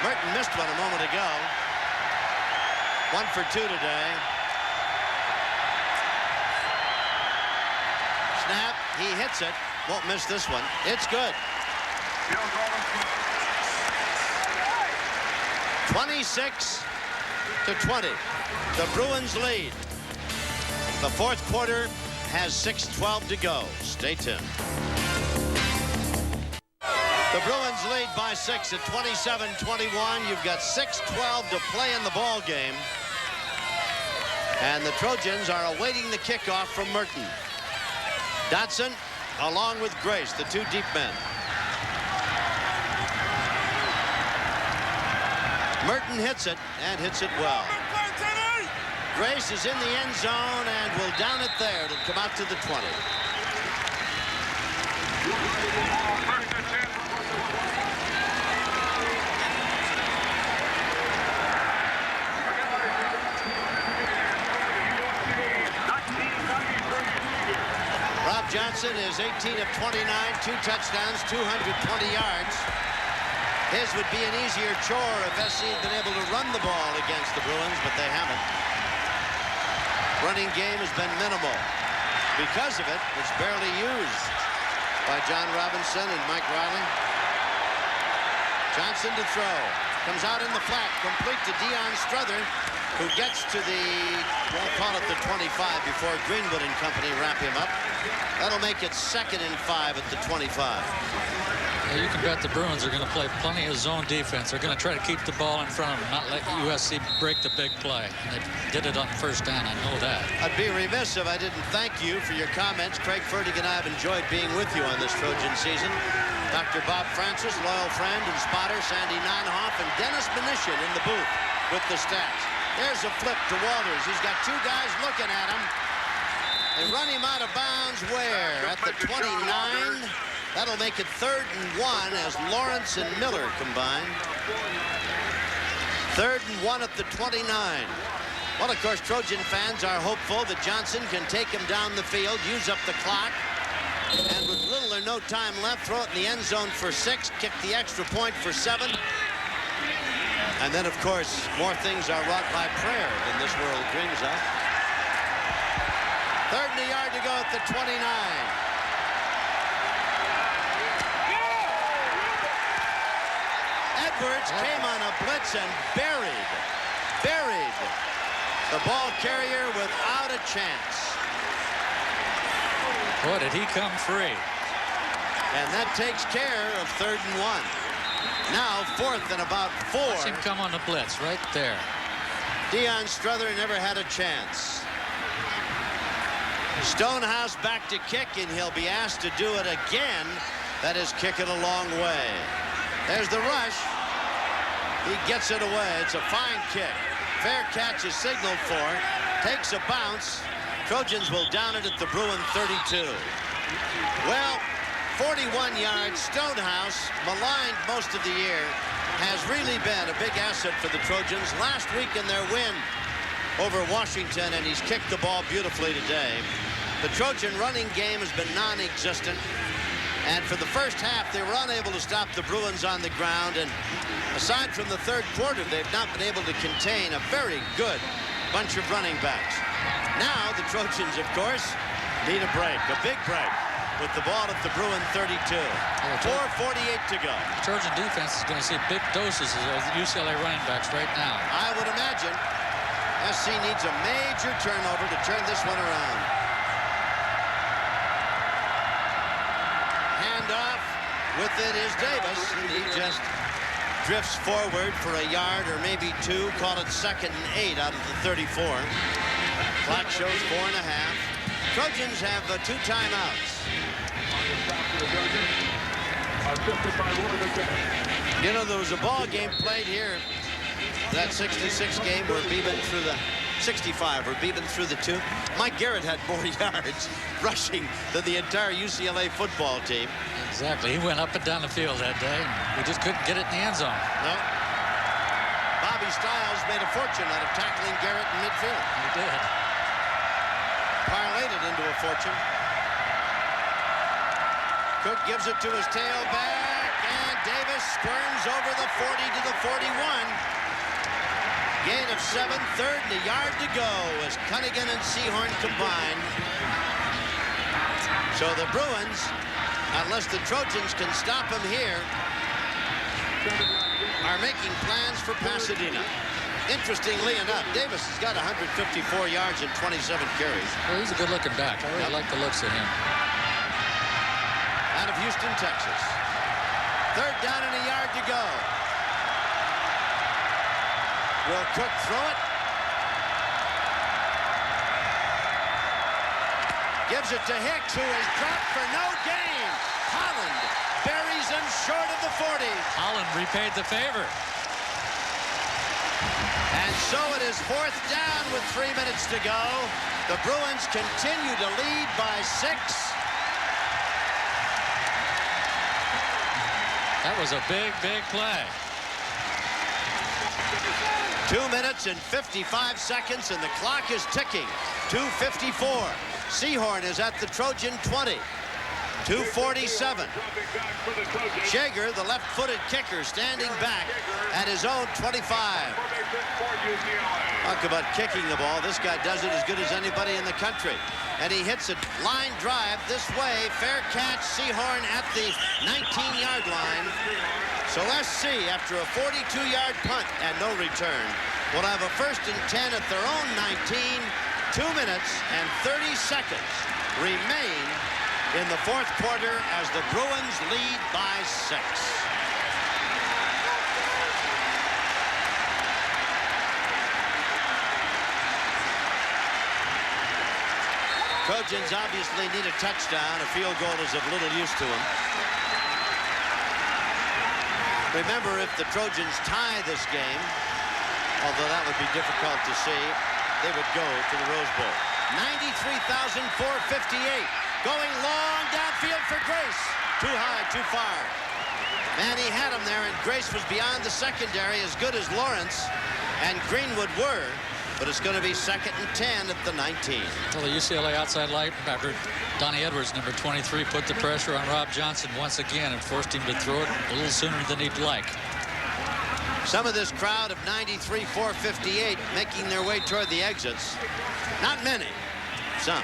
Merton missed one a moment ago. 1 for 2 today. Snap, he hits it. Won't miss this one. It's good. 26-20. The Bruins lead. The fourth quarter has 6:12 to go. Stay tuned. The Bruins lead by 6 at 27-21. You've got 6:12 to play in the ball game. And the Trojans are awaiting the kickoff from Merton. Dotson along with Grace, the 2 deep men. Merton hits it, and hits it well. Grace is in the end zone and will down it there. It'll come out to the 20. Rob Johnson is 18 of 29, 2 touchdowns, 220 yards. His would be an easier chore if SC had been able to run the ball against the Bruins, but they haven't. Running game has been minimal. Because of it, it's barely used by John Robinson and Mike Riley. Johnson to throw. Comes out in the flat, complete to Deion Strother, who gets to the, we'll call it the 25 before Greenwood and company wrap him up. That'll make it 2nd and 5 at the 25. Yeah, you can bet the Bruins are going to play plenty of zone defense. They're going to try to keep the ball in front of them, not let USC break the big play. And they did it on first down. I know that. I'd be remiss if I didn't thank you for your comments. Craig Fertig and I have enjoyed being with you on this Trojan season. Dr. Bob Francis, loyal friend and spotter, Sandy Neinhoff, and Dennis Mnuchin in the booth with the stats. There's a flip to Walters. He's got two guys looking at him. They run him out of bounds where? At the 29. That'll make it 3rd and 1 as Lawrence and Miller combine. 3rd and 1 at the 29. Well, of course, Trojan fans are hopeful that Johnson can take him down the field, use up the clock, and with little or no time left, throw it in the end zone for 6, kick the extra point for 7. And then, of course, more things are wrought by prayer than this world dreams of. 3rd and a yard to go at the 29. Edwards came on a blitz and buried the ball carrier without a chance. Boy, did he come free. And that takes care of 3rd and 1. Now 4th and about 4. Watch him come on the blitz right there. Deion Strother never had a chance. Stonehouse back to kick, and he'll be asked to do it again. That is kicking a long way. There's the rush. He gets it away. It's a fine kick. Fair catch is signaled for. Takes a bounce. Trojans will down it at the Bruin 32. Well, 41 yards. Stonehouse, maligned most of the year, has really been a big asset for the Trojans. Last week in their win over Washington, and he's kicked the ball beautifully today. The Trojan running game has been non-existent. And for the first half, they were unable to stop the Bruins on the ground. And aside from the 3rd quarter, they've not been able to contain a very good bunch of running backs. Now, the Trojans, of course, need a break, a big break, with the ball at the Bruin 32. 4:48 to go. The Trojan defense is going to see big doses of UCLA running backs right now. I would imagine SC needs a major turnover to turn this one around. Handoff. With it is Davis, and he just drifts forward for a yard or maybe 2. Call it 2nd and 8 out of the 34. Clock shows 4.5. Trojans have 2 timeouts. You know, there was a ball game played here. That 66 game where Beeman threw the 65, where Beeman threw the 2. Mike Garrett had more yards rushing than the entire UCLA football team. Exactly. He went up and down the field that day. We just couldn't get it in the end zone. No. Bobby Stiles made a fortune out of tackling Garrett in midfield. He did. Parlayed it into a fortune. Cook gives it to his tailback, and Davis squirms over the 40 to the 41. Gain of 7, 3rd and a yard to go as Cunningham and Sehorn combine. So the Bruins, unless the Trojans can stop them here, are making plans for Pasadena. Interestingly enough, Davis has got 154 yards and 27 carries. Well, he's a good-looking back. I really like the looks of him. Out of Houston, Texas. 3rd down and a yard to go. Will Cook throw it? Gives it to Hicks, who is dropped for no gain. Holland buries him short of the 40. Holland repaid the favor. And so it is 4th down with 3 minutes to go. The Bruins continue to lead by 6. That was a big, big play. 2 minutes and 55 seconds, and the clock is ticking. 2:54. Sehorn is at the Trojan 20. 2:47. Jaeger, the left-footed kicker, standing back at his own 25. Talk about kicking the ball. This guy does it as good as anybody in the country. And he hits a line drive this way. Fair catch, Sehorn at the 19-yard line. So SC, after a 42-yard punt and no return, will have a 1st and 10 at their own 19. 2 minutes and 30 seconds remain in the fourth quarter as the Bruins lead by 6. Trojans obviously need a touchdown. A field goal is of little use to them. Remember, if the Trojans tie this game, although that would be difficult to see, they would go to the Rose Bowl. 93,458. Going long downfield for Grace. Too high, too far. Man, he had him there, and Grace was beyond the secondary, as good as Lawrence and Greenwood were. But it's going to be 2nd and 10 at the 19. Well, the UCLA outside linebacker, Donnie Edwards, number 23, put the pressure on Rob Johnson once again and forced him to throw it a little sooner than he'd like. Some of this crowd of 93,458 making their way toward the exits. Not many. Some.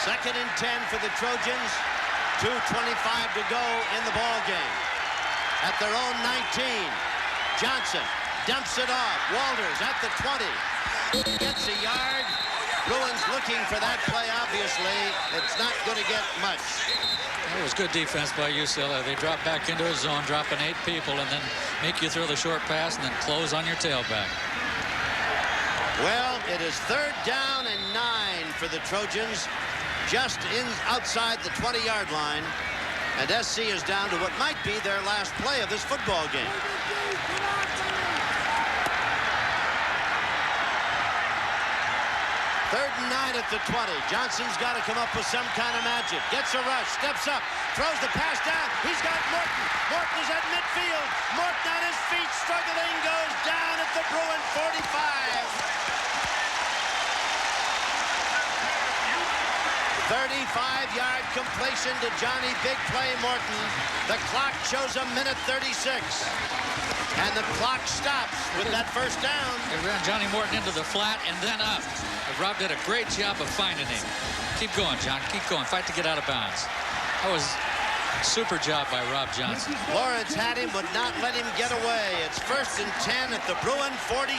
Second and 10 for the Trojans. 2:25 to go in the ball game. At their own 19, Johnson dumps it off. Walters at the 20. Gets a yard. Bruins looking for that play, obviously. It's not going to get much. It was good defense by UCLA. They drop back into a zone, dropping 8 people, and then make you throw the short pass and then close on your tailback. Well, it is 3rd down and 9 for the Trojans. Just outside the 20-yard line, and SC is down to what might be their last play of this football game. 3rd and 9 at the 20. Johnson's got to come up with some kind of magic. Gets a rush, steps up, throws the pass down. He's got Morton. Morton is at midfield. Morton on his feet, struggling, goes down at the Bruin 45. 35-yard completion to Johnny Big Play Morton. The clock shows a minute 36. And the clock stops with that first down. They ran Johnny Morton into the flat and then up. Rob did a great job of finding him. Keep going, John. Keep going. Fight to get out of bounds. That was a super job by Rob Johnson. Lawrence had him, would not let him get away. It's 1st and 10 at the Bruin 46.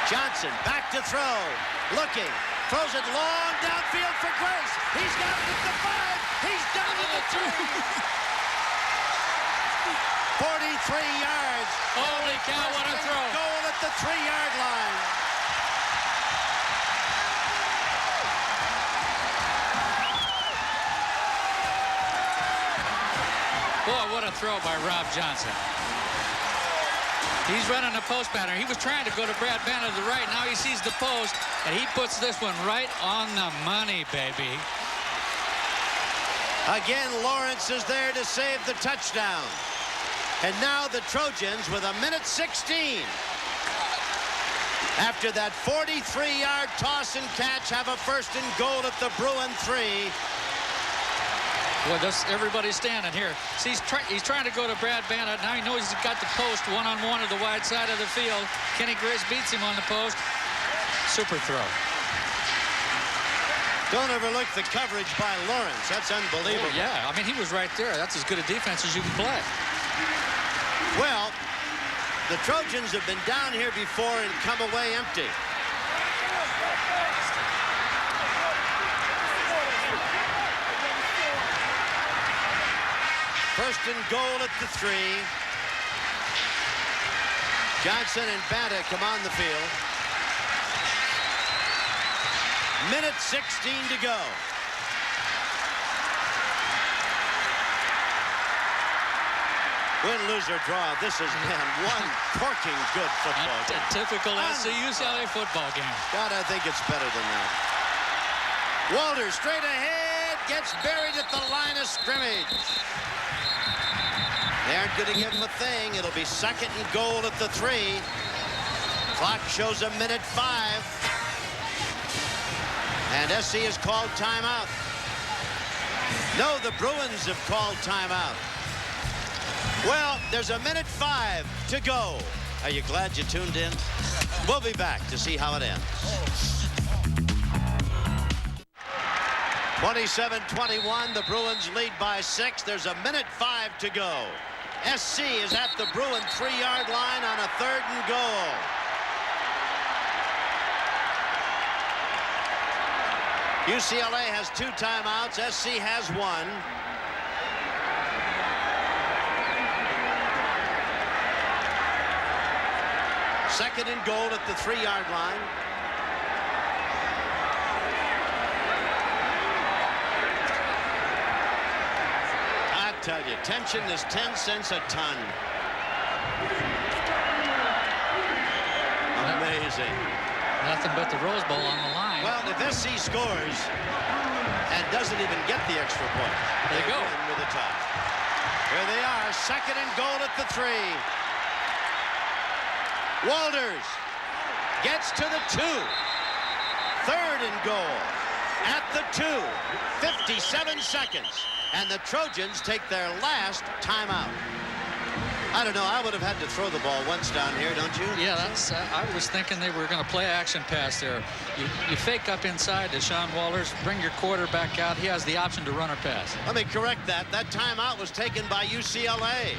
Johnson back to throw. Looking. Throws it long downfield for Grace. He's got it at the 5. He's down to the 3. 43 yards. Holy cow, what a throw. Goal at the 3-yard line. Boy, what a throw by Rob Johnson. He's running a post pattern. He was trying to go to Brad Banner to the right. Now he sees the post, and he puts this one right on the money, baby. Again, Lawrence is there to save the touchdown. And now the Trojans with a minute 16. After that 43-yard toss and catch, have a 1st and goal at the Bruin 3. Boy, everybody's standing here. See, he's trying to go to Brad Banner. Now he knows he's got the post one-on-one to the wide side of the field. Kenny Grace beats him on the post. Super throw. Don't overlook the coverage by Lawrence. That's unbelievable. Oh, yeah, I mean, he was right there. That's as good a defense as you can play. Well, the Trojans have been down here before and come away empty. First and goal at the 3. Johnson and Banta come on the field. Minute 16 to go. Win, lose, or draw. This is, man, one corking good football game. A typical SC UCLA football game. God, I think it's better than that. Walters straight ahead, gets buried at the line of scrimmage. They aren't going to give him a thing. It'll be 2nd and goal at the 3. Clock shows a minute 5. And SC has called timeout. No, the Bruins have called timeout. Well, there's a minute 5 to go. Are you glad you tuned in? We'll be back to see how it ends. 27-21, the Bruins lead by 6. There's a minute 5 to go. SC is at the Bruin 3-yard line on a 3rd and goal. UCLA has 2 timeouts. SC has 1. Second and goal at the 3-yard line. I tell you, tension is 10 cents a ton. Amazing. Nothing but the Rose Bowl on the line. Well, if SC scores and doesn't even get the extra point, they go win with a tie. Here they are, 2nd and goal at the 3. Walters gets to the 2. 3rd and goal at the 2. 57 seconds. And the Trojans take their last timeout. I don't know. I would have had to throw the ball once down here, don't you? Yeah, that's. I was thinking they were going to play action pass there. You fake up inside to Sean Walters, bring your quarterback out. He has the option to run or pass. Let me correct that. That timeout was taken by UCLA.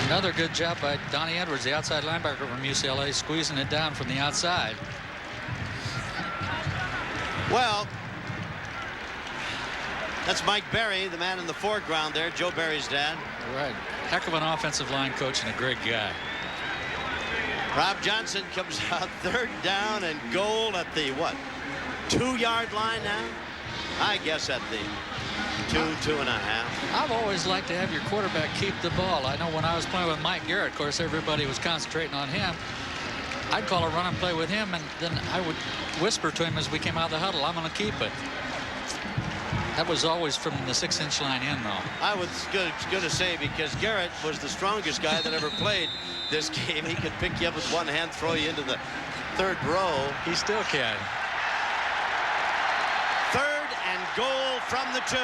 Another good job by Donnie Edwards, the outside linebacker from UCLA, squeezing it down from the outside. Well, that's Mike Berry, the man in the foreground there, Joe Berry's dad. Right. Heck of an offensive line coach and a great guy. Rob Johnson comes out 3rd down and goal at the, what, 2-yard line now? I guess at the 2.5. I've always liked to have your quarterback keep the ball. I know when I was playing with Mike Garrett, of course, everybody was concentrating on him. I'd call a run and play with him, and then I would whisper to him as we came out of the huddle, I'm going to keep it. That was always from the 6-inch line in, though. I was going to say, because Garrett was the strongest guy that ever played this game. He could pick you up with one hand, throw you into the 3rd row. He still can. 3rd and goal from the 2.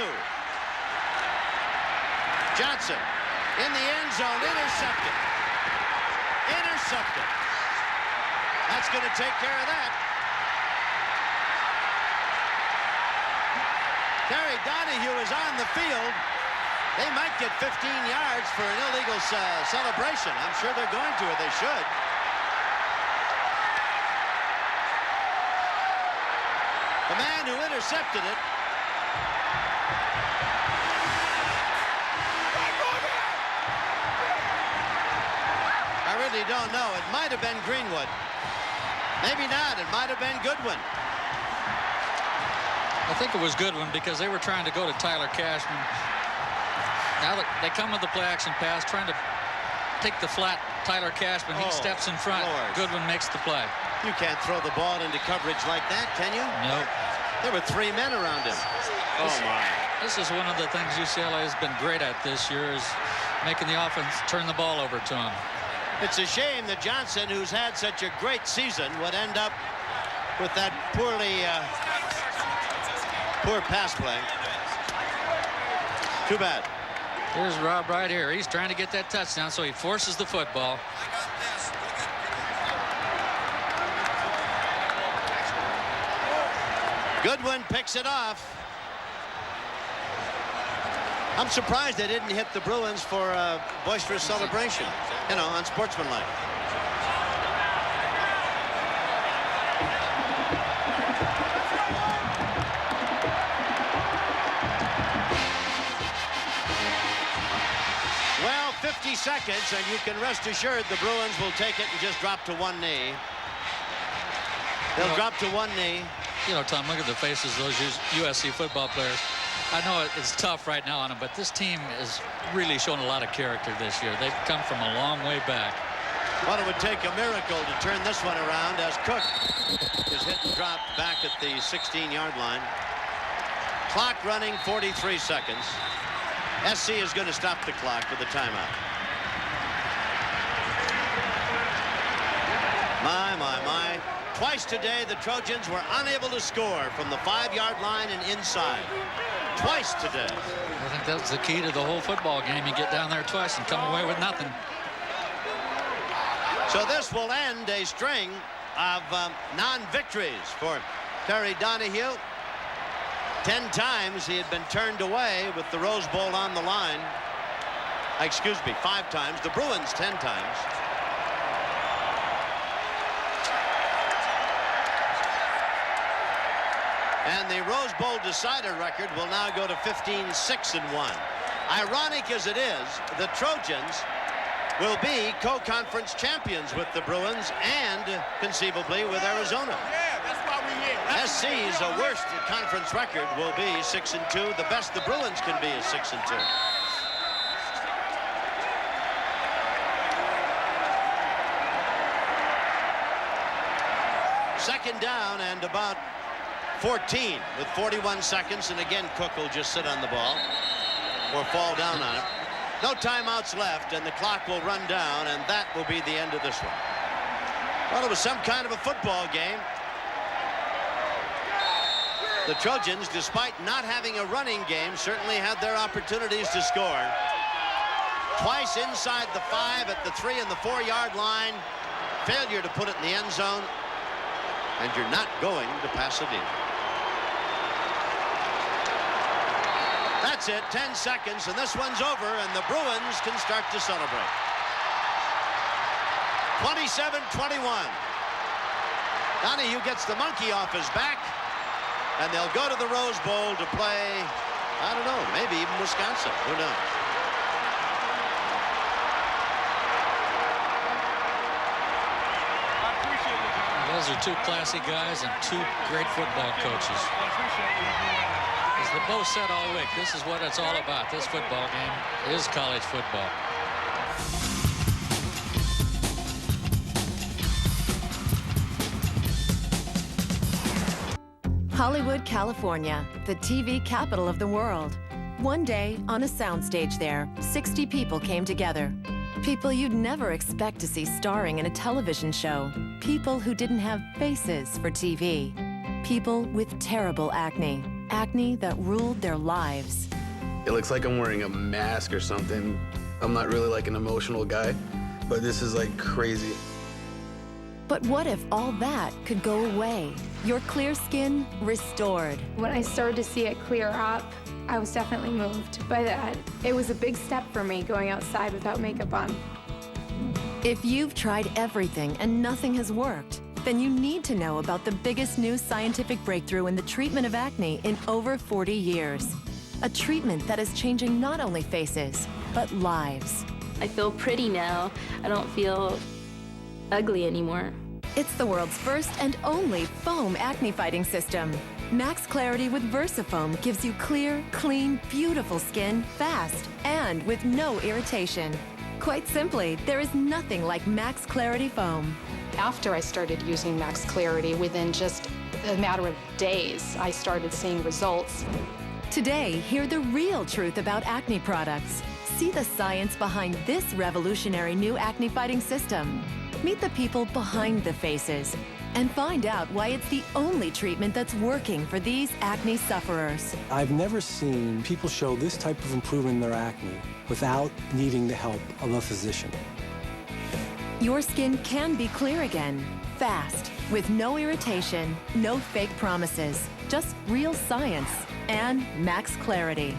Johnson in the end zone, intercepted. Intercepted. That's going to take care of that. Terry Donahue is on the field. They might get 15 yards for an illegal celebration. I'm sure they're going to, or they should. The man who intercepted it . I really don't know. It might have been Greenwood. Maybe not. It might have been Goodwin. I think it was Goodwin because they were trying to go to Tyler Cashman. Now that they come with the play action pass, trying to take the flat Tyler Cashman. He steps in front. Lord. Goodwin makes the play. You can't throw the ball into coverage like that, can you? No. There were 3 men around him. Oh, my. This is one of the things UCLA has been great at this year, is making the offense turn the ball over to him. It's a shame that Johnson, who's had such a great season, would end up with that poor pass play. Too bad. Here's Rob right here. He's trying to get that touchdown, so he forces the football. Goodwin picks it off. I'm surprised they didn't hit the Bruins for a boisterous celebration, you know, unsportsmanlike. Well, 50 seconds, and you can rest assured the Bruins will take it and just drop to one knee. They'll drop to one knee. You know, Tom, look at the faces of those USC football players. I know it's tough right now on them, but this team is really showing a lot of character this year. They've come from a long way back. Well, it would take a miracle to turn this one around, as Cook is hit and dropped back at the 16-yard line. Clock running, 43 seconds. SC is going to stop the clock with a timeout. My. Twice today, the Trojans were unable to score from the 5-yard line and inside. Twice today. I think that's the key to the whole football game. You get down there twice and come away with nothing. So this will end a string of non-victories for Terry Donahue. 10 times he had been turned away with the Rose Bowl on the line. Excuse me, 5 times. The Bruins 10 times. And the Rose Bowl decider record will now go to 15-6-1. Ironic as it is, the Trojans will be co-conference champions with the Bruins and conceivably with Arizona. Yeah, that's why we're here. SC's worst conference record will be 6-2. The best the Bruins can be is 6-2. Second down and about 14 with 41 seconds, and again Cook will just sit on the ball or fall down on it. No timeouts left, and the clock will run down, and that will be the end of this one. Well, it was some kind of a football game. The Trojans, despite not having a running game, certainly had their opportunities to score. Twice inside the 5, at the 3 and the 4-yard line. Failure to put it in the end zone, and you're not going to pass it in. That's it, 10 seconds, and this one's over, and the Bruins can start to celebrate. 27-21. Donahue gets the monkey off his back, and they'll go to the Rose Bowl to play, I don't know, maybe even Wisconsin. Who knows? Those are 2 classy guys and 2 great football coaches. As the Bo said all week, this is what it's all about. This football game is college football. Hollywood, California, the TV capital of the world. One day, on a soundstage there, 60 people came together. People you'd never expect to see starring in a television show. People who didn't have faces for TV. People with terrible acne. Acne that ruled their lives. It looks like I'm wearing a mask or something. I'm not really like an emotional guy, but this is like crazy. But what if all that could go away? Your clear skin restored. When I started to see it clear up, I was definitely moved by that. It was a big step for me going outside without makeup on. If you've tried everything and nothing has worked, then you need to know about the biggest new scientific breakthrough in the treatment of acne in over 40 years. A treatment that is changing not only faces, but lives. I feel pretty now. I don't feel ugly anymore. It's the world's first and only foam acne fighting system. Max Clarity with VersaFoam gives you clear, clean, beautiful skin fast and with no irritation. Quite simply, there is nothing like Max Clarity Foam. After I started using Max Clarity, within just a matter of days, I started seeing results. Today, hear the real truth about acne products. See the science behind this revolutionary new acne fighting system. Meet the people behind the faces and find out why it's the only treatment that's working for these acne sufferers. I've never seen people show this type of improvement in their acne without needing the help of a physician. Your skin can be clear again, fast, with no irritation, no fake promises, just real science and Max Clarity.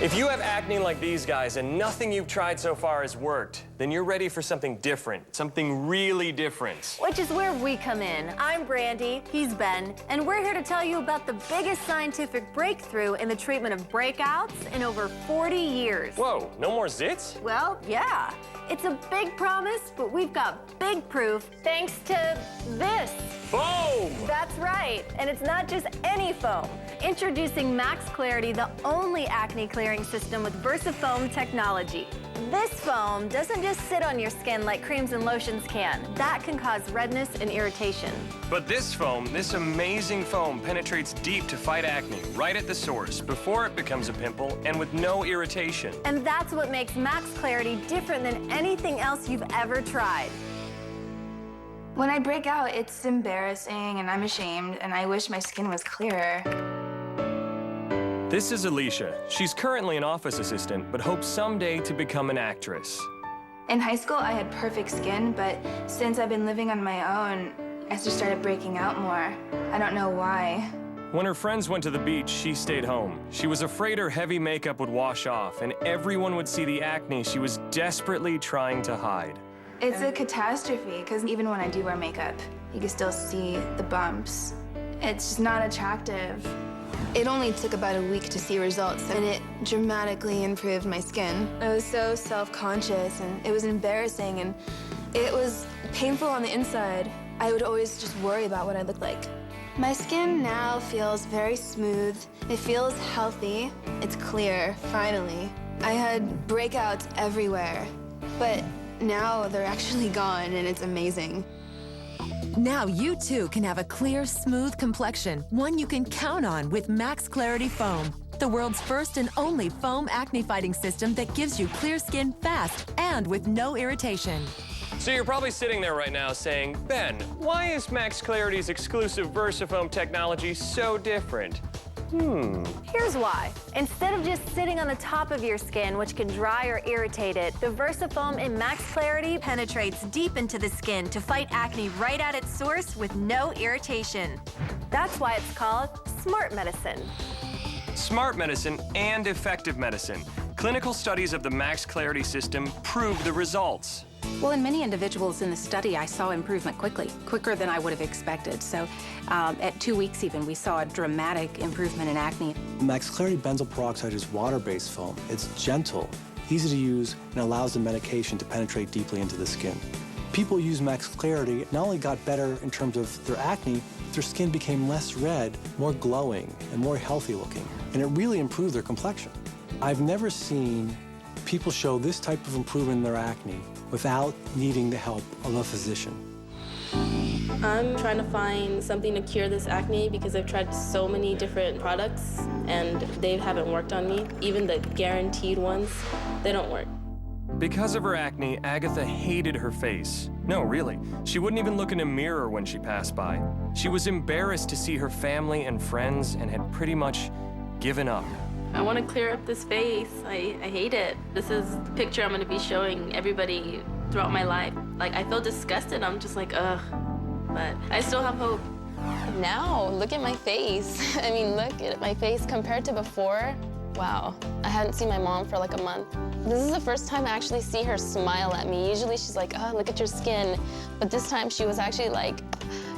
If you have acne like these guys and nothing you've tried so far has worked, then you're ready for something different, something really different. Which is where we come in. I'm Brandy, he's Ben, and we're here to tell you about the biggest scientific breakthrough in the treatment of breakouts in over 40 years. Whoa, no more zits? Well, yeah. It's a big promise, but we've got big proof thanks to this. Foam! That's right, and it's not just any foam. Introducing Max Clarity, the only acne clearing system with VersaFoam technology. This foam doesn't just sit on your skin like creams and lotions can. That can cause redness and irritation. But this foam, this amazing foam, penetrates deep to fight acne, right at the source, before it becomes a pimple and with no irritation. And that's what makes Max Clarity different than anything else you've ever tried. When I break out, it's embarrassing and I'm ashamed and I wish my skin was clearer. This is Alicia. She's currently an office assistant, but hopes someday to become an actress. In high school, I had perfect skin, but since I've been living on my own, I just started breaking out more. I don't know why. When her friends went to the beach, she stayed home. She was afraid her heavy makeup would wash off, and everyone would see the acne she was desperately trying to hide. It's a catastrophe, because even when I do wear makeup, you can still see the bumps. It's just not attractive. It only took about a week to see results, and it dramatically improved my skin. I was so self-conscious, and it was embarrassing, and it was painful on the inside. I would always just worry about what I looked like. My skin now feels very smooth. It feels healthy. It's clear, finally. I had breakouts everywhere, but now they're actually gone, and it's amazing. Now you too can have a clear, smooth complexion, one you can count on with Max Clarity Foam, the world's first and only foam acne fighting system that gives you clear skin fast and with no irritation. So you're probably sitting there right now saying, Ben, why is Max Clarity's exclusive VersaFoam technology so different? Here's why. Instead of just sitting on the top of your skin, which can dry or irritate it, the VersaFoam in Max Clarity penetrates deep into the skin to fight acne right at its source with no irritation. That's why it's called Smart Medicine. Smart medicine and effective medicine. Clinical studies of the Max Clarity system prove the results. Well, in many individuals in the study, I saw improvement quickly, quicker than I would have expected. So at 2 weeks even, we saw a dramatic improvement in acne. Max Clarity benzoyl peroxide is water-based foam. It's gentle, easy to use, and allows the medication to penetrate deeply into the skin. People use Max Clarity not only got better in terms of their acne, their skin became less red, more glowing, and more healthy looking. And it really improved their complexion. I've never seen people show this type of improvement in their acne without needing the help of a physician. I'm trying to find something to cure this acne because I've tried so many different products and they haven't worked on me. Even the guaranteed ones, they don't work. Because of her acne, Agatha hated her face. No, really. She wouldn't even look in a mirror when she passed by. She was embarrassed to see her family and friends and had pretty much given up. I want to clear up this face. I hate it. This is the picture I'm going to be showing everybody throughout my life. Like, I feel disgusted. I'm just like, ugh. But I still have hope. Now, look at my face. I mean, look at my face compared to before. Wow. I hadn't seen my mom for like a month. This is the first time I actually see her smile at me. Usually she's like, oh, look at your skin. But this time she was actually like,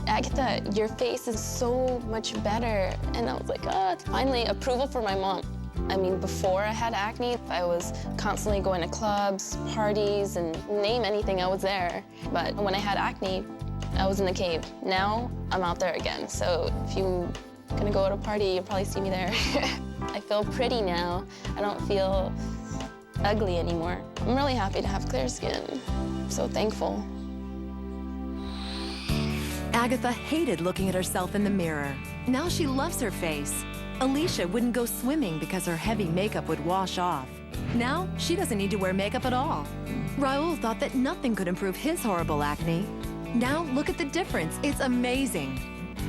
Agatha, your face is so much better. And I was like, oh, finally approval for my mom. I mean, before I had acne, I was constantly going to clubs, parties, and name anything, I was there. But when I had acne, I was in the cave. Now, I'm out there again. So if you're gonna go to a party, you'll probably see me there. I feel pretty now. I don't feel ugly anymore. I'm really happy to have clear skin. I'm so thankful. Agatha hated looking at herself in the mirror. Now she loves her face. Alicia wouldn't go swimming because her heavy makeup would wash off. Now, she doesn't need to wear makeup at all. Raul thought that nothing could improve his horrible acne. Now, look at the difference. It's amazing.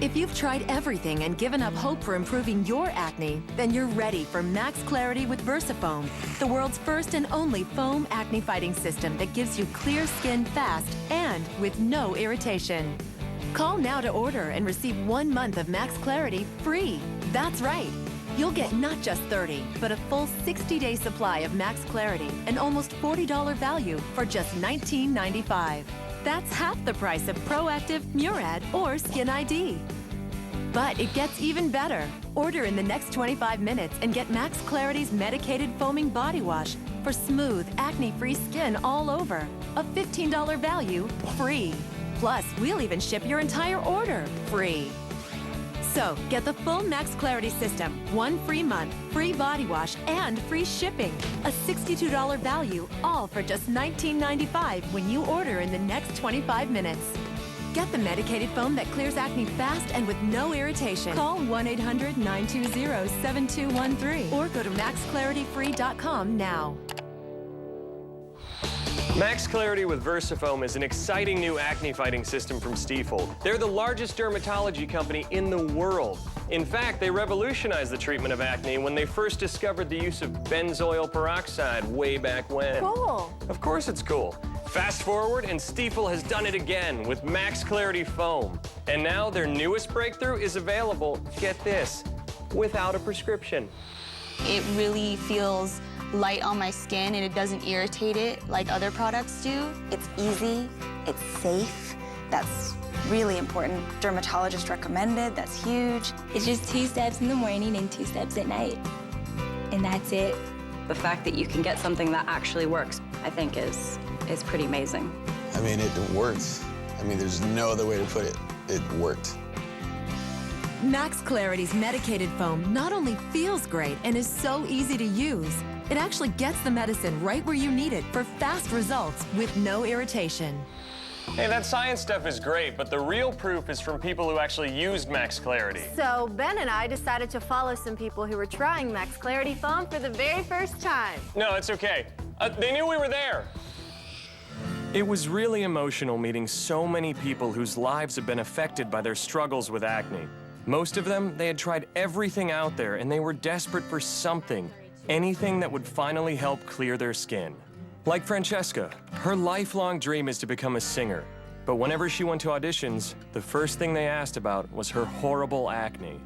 If you've tried everything and given up hope for improving your acne, then you're ready for Max Clarity with VersaFoam, the world's first and only foam acne fighting system that gives you clear skin fast and with no irritation. Call now to order and receive 1 month of Max Clarity free. That's right. You'll get not just 30, but a full 60-day supply of Max Clarity, an almost $40 value for just $19.95. That's half the price of Proactive, Murad, or Skin ID. But it gets even better. Order in the next 25 minutes and get Max Clarity's medicated foaming body wash for smooth, acne-free skin all over. A $15 value, free. Plus, we'll even ship your entire order free. So, get the full Max Clarity system, 1 free month, free body wash, and free shipping. A $62 value, all for just $19.95 when you order in the next 25 minutes. Get the medicated foam that clears acne fast and with no irritation. Call 1-800-920-7213 or go to maxclarityfree.com now. Max Clarity with VersaFoam is an exciting new acne-fighting system from Stiefel. They're the largest dermatology company in the world. In fact, they revolutionized the treatment of acne when they first discovered the use of benzoyl peroxide way back when. Cool. Of course it's cool. Fast forward, and Stiefel has done it again with Max Clarity Foam. And now their newest breakthrough is available, get this, without a prescription. It really feels light on my skin and it doesn't irritate it like other products do. It's easy, it's safe, that's really important. Dermatologist recommended, that's huge. It's just 2 steps in the morning and 2 steps at night, and that's it. The fact that you can get something that actually works, I think is pretty amazing. I mean, it works. I mean, there's no other way to put it. It worked. Max Clarity's medicated foam not only feels great and is so easy to use, it actually gets the medicine right where you need it for fast results with no irritation. Hey, that science stuff is great, but the real proof is from people who actually used Max Clarity. So Ben and I decided to follow some people who were trying Max Clarity Foam for the very first time. No, it's okay. They knew we were there. It was really emotional meeting so many people whose lives have been affected by their struggles with acne. Most of them, they had tried everything out there and they were desperate for something, anything that would finally help clear their skin. Like Francesca, her lifelong dream is to become a singer. But whenever she went to auditions, the first thing they asked about was her horrible acne.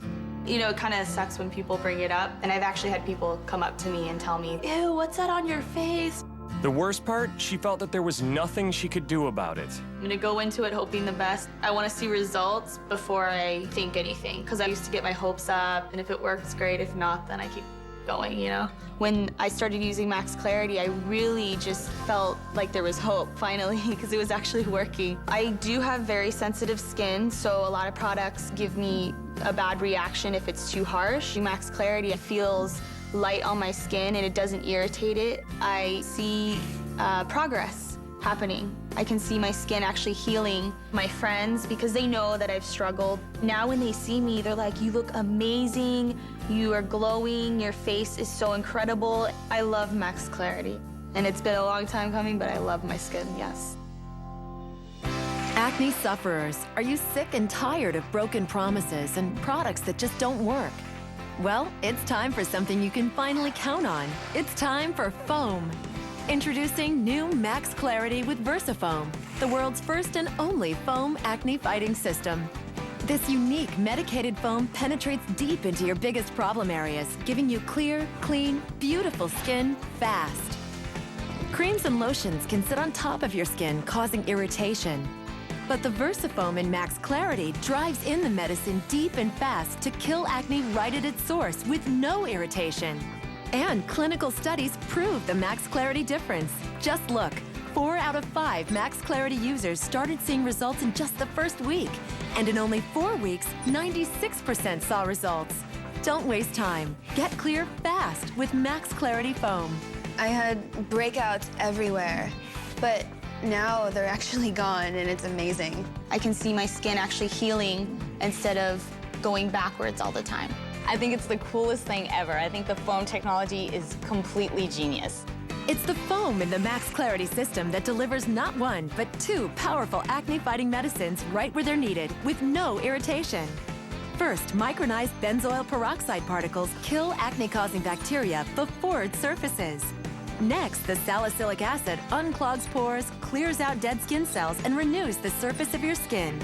You know, it kind of sucks when people bring it up, and I've actually had people come up to me and tell me, ew, what's that on your face? The worst part, she felt that there was nothing she could do about it. I'm gonna go into it hoping the best. I wanna see results before I think anything, because I used to get my hopes up, and if it works, great. If not, then I keep going, you know? When I started using Max Clarity, I really just felt like there was hope, finally, because it was actually working. I do have very sensitive skin, so a lot of products give me a bad reaction if it's too harsh. Max Clarity feels light on my skin and it doesn't irritate it. I see progress happening. I can see my skin actually healing. My friends, because they know that I've struggled, now when they see me, they're like, you look amazing, you are glowing, your face is so incredible. I love Max Clarity. And it's been a long time coming, but I love my skin, yes. Acne sufferers, are you sick and tired of broken promises and products that just don't work? Well, it's time for something you can finally count on. It's time for foam. Introducing new Max Clarity with VersaFoam, the world's first and only foam acne-fighting system. This unique medicated foam penetrates deep into your biggest problem areas, giving you clear, clean, beautiful skin fast. Creams and lotions can sit on top of your skin, causing irritation. But the VersaFoam in Max Clarity drives in the medicine deep and fast to kill acne right at its source with no irritation. And clinical studies prove the Max Clarity difference. Just look, 4 out of 5 Max Clarity users started seeing results in just the first week. And in only 4 weeks, 96% saw results. Don't waste time. Get clear fast with Max Clarity Foam. I had breakouts everywhere, but now they're actually gone and it's amazing. I can see my skin actually healing instead of going backwards all the time. I think it's the coolest thing ever. I think the foam technology is completely genius. It's the foam in the Max Clarity system that delivers not 1, but 2 powerful acne-fighting medicines right where they're needed with no irritation. First, micronized benzoyl peroxide particles kill acne-causing bacteria before it surfaces. Next, the salicylic acid unclogs pores, clears out dead skin cells, and renews the surface of your skin.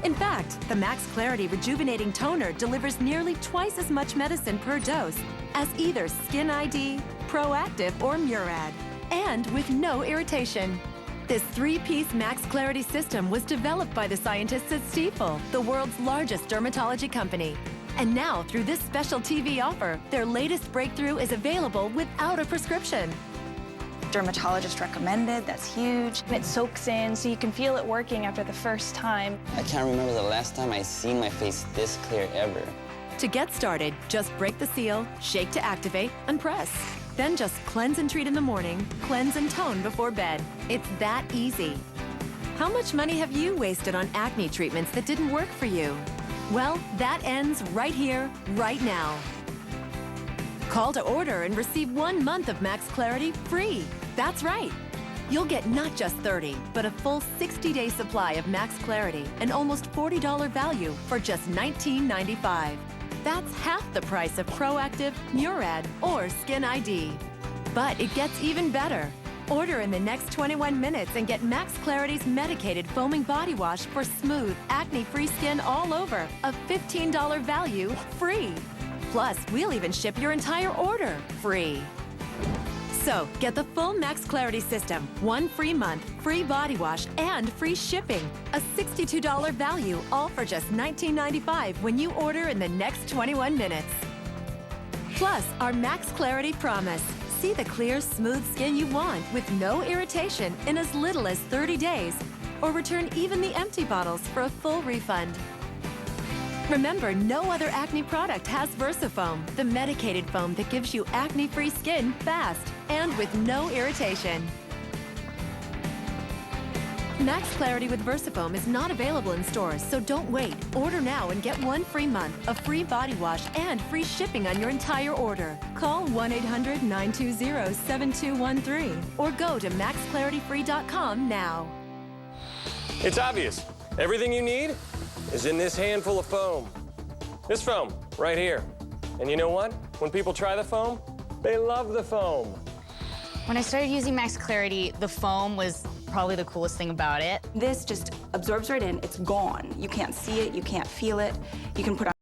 In fact, the Max Clarity Rejuvenating Toner delivers nearly twice as much medicine per dose as either Skin ID, Proactive, or Murad, and with no irritation. This 3-piece Max Clarity system was developed by the scientists at Stiefel, the world's largest dermatology company. And now, through this special TV offer, their latest breakthrough is available without a prescription. Dermatologist recommended, that's huge. It soaks in, so you can feel it working after the first time. I can't remember the last time I seen my face this clear ever. To get started, just break the seal, shake to activate, and press. Then just cleanse and treat in the morning, cleanse and tone before bed. It's that easy. How much money have you wasted on acne treatments that didn't work for you? Well, that ends right here, right now. Call to order and receive 1 month of Max Clarity free. That's right. You'll get not just 30, but a full 60-day supply of Max Clarity, an almost $40 value for just $19.95. That's half the price of Proactive, Murad, or Skin ID. But it gets even better. Order in the next 21 minutes and get Max Clarity's medicated foaming body wash for smooth, acne-free skin all over. A $15 value, free. Plus, we'll even ship your entire order free. So, get the full Max Clarity system, 1 free month, free body wash, and free shipping. A $62 value, all for just $19.95 when you order in the next 21 minutes. Plus, our Max Clarity promise. See the clear, smooth skin you want with no irritation in as little as 30 days. Or return even the empty bottles for a full refund. Remember, no other acne product has VersaFoam, the medicated foam that gives you acne-free skin fast and with no irritation. Max Clarity with VersaFoam is not available in stores, so don't wait. Order now and get 1 free month, a free body wash, and free shipping on your entire order. Call 1-800-920-7213 or go to maxclarityfree.com now. It's obvious. Everything you need is in this handful of foam. This foam, right here. And you know what? When people try the foam, they love the foam. When I started using Max Clarity, the foam was probably the coolest thing about it. This just absorbs right in. It's gone. You can't see it. You can't feel it. You can put on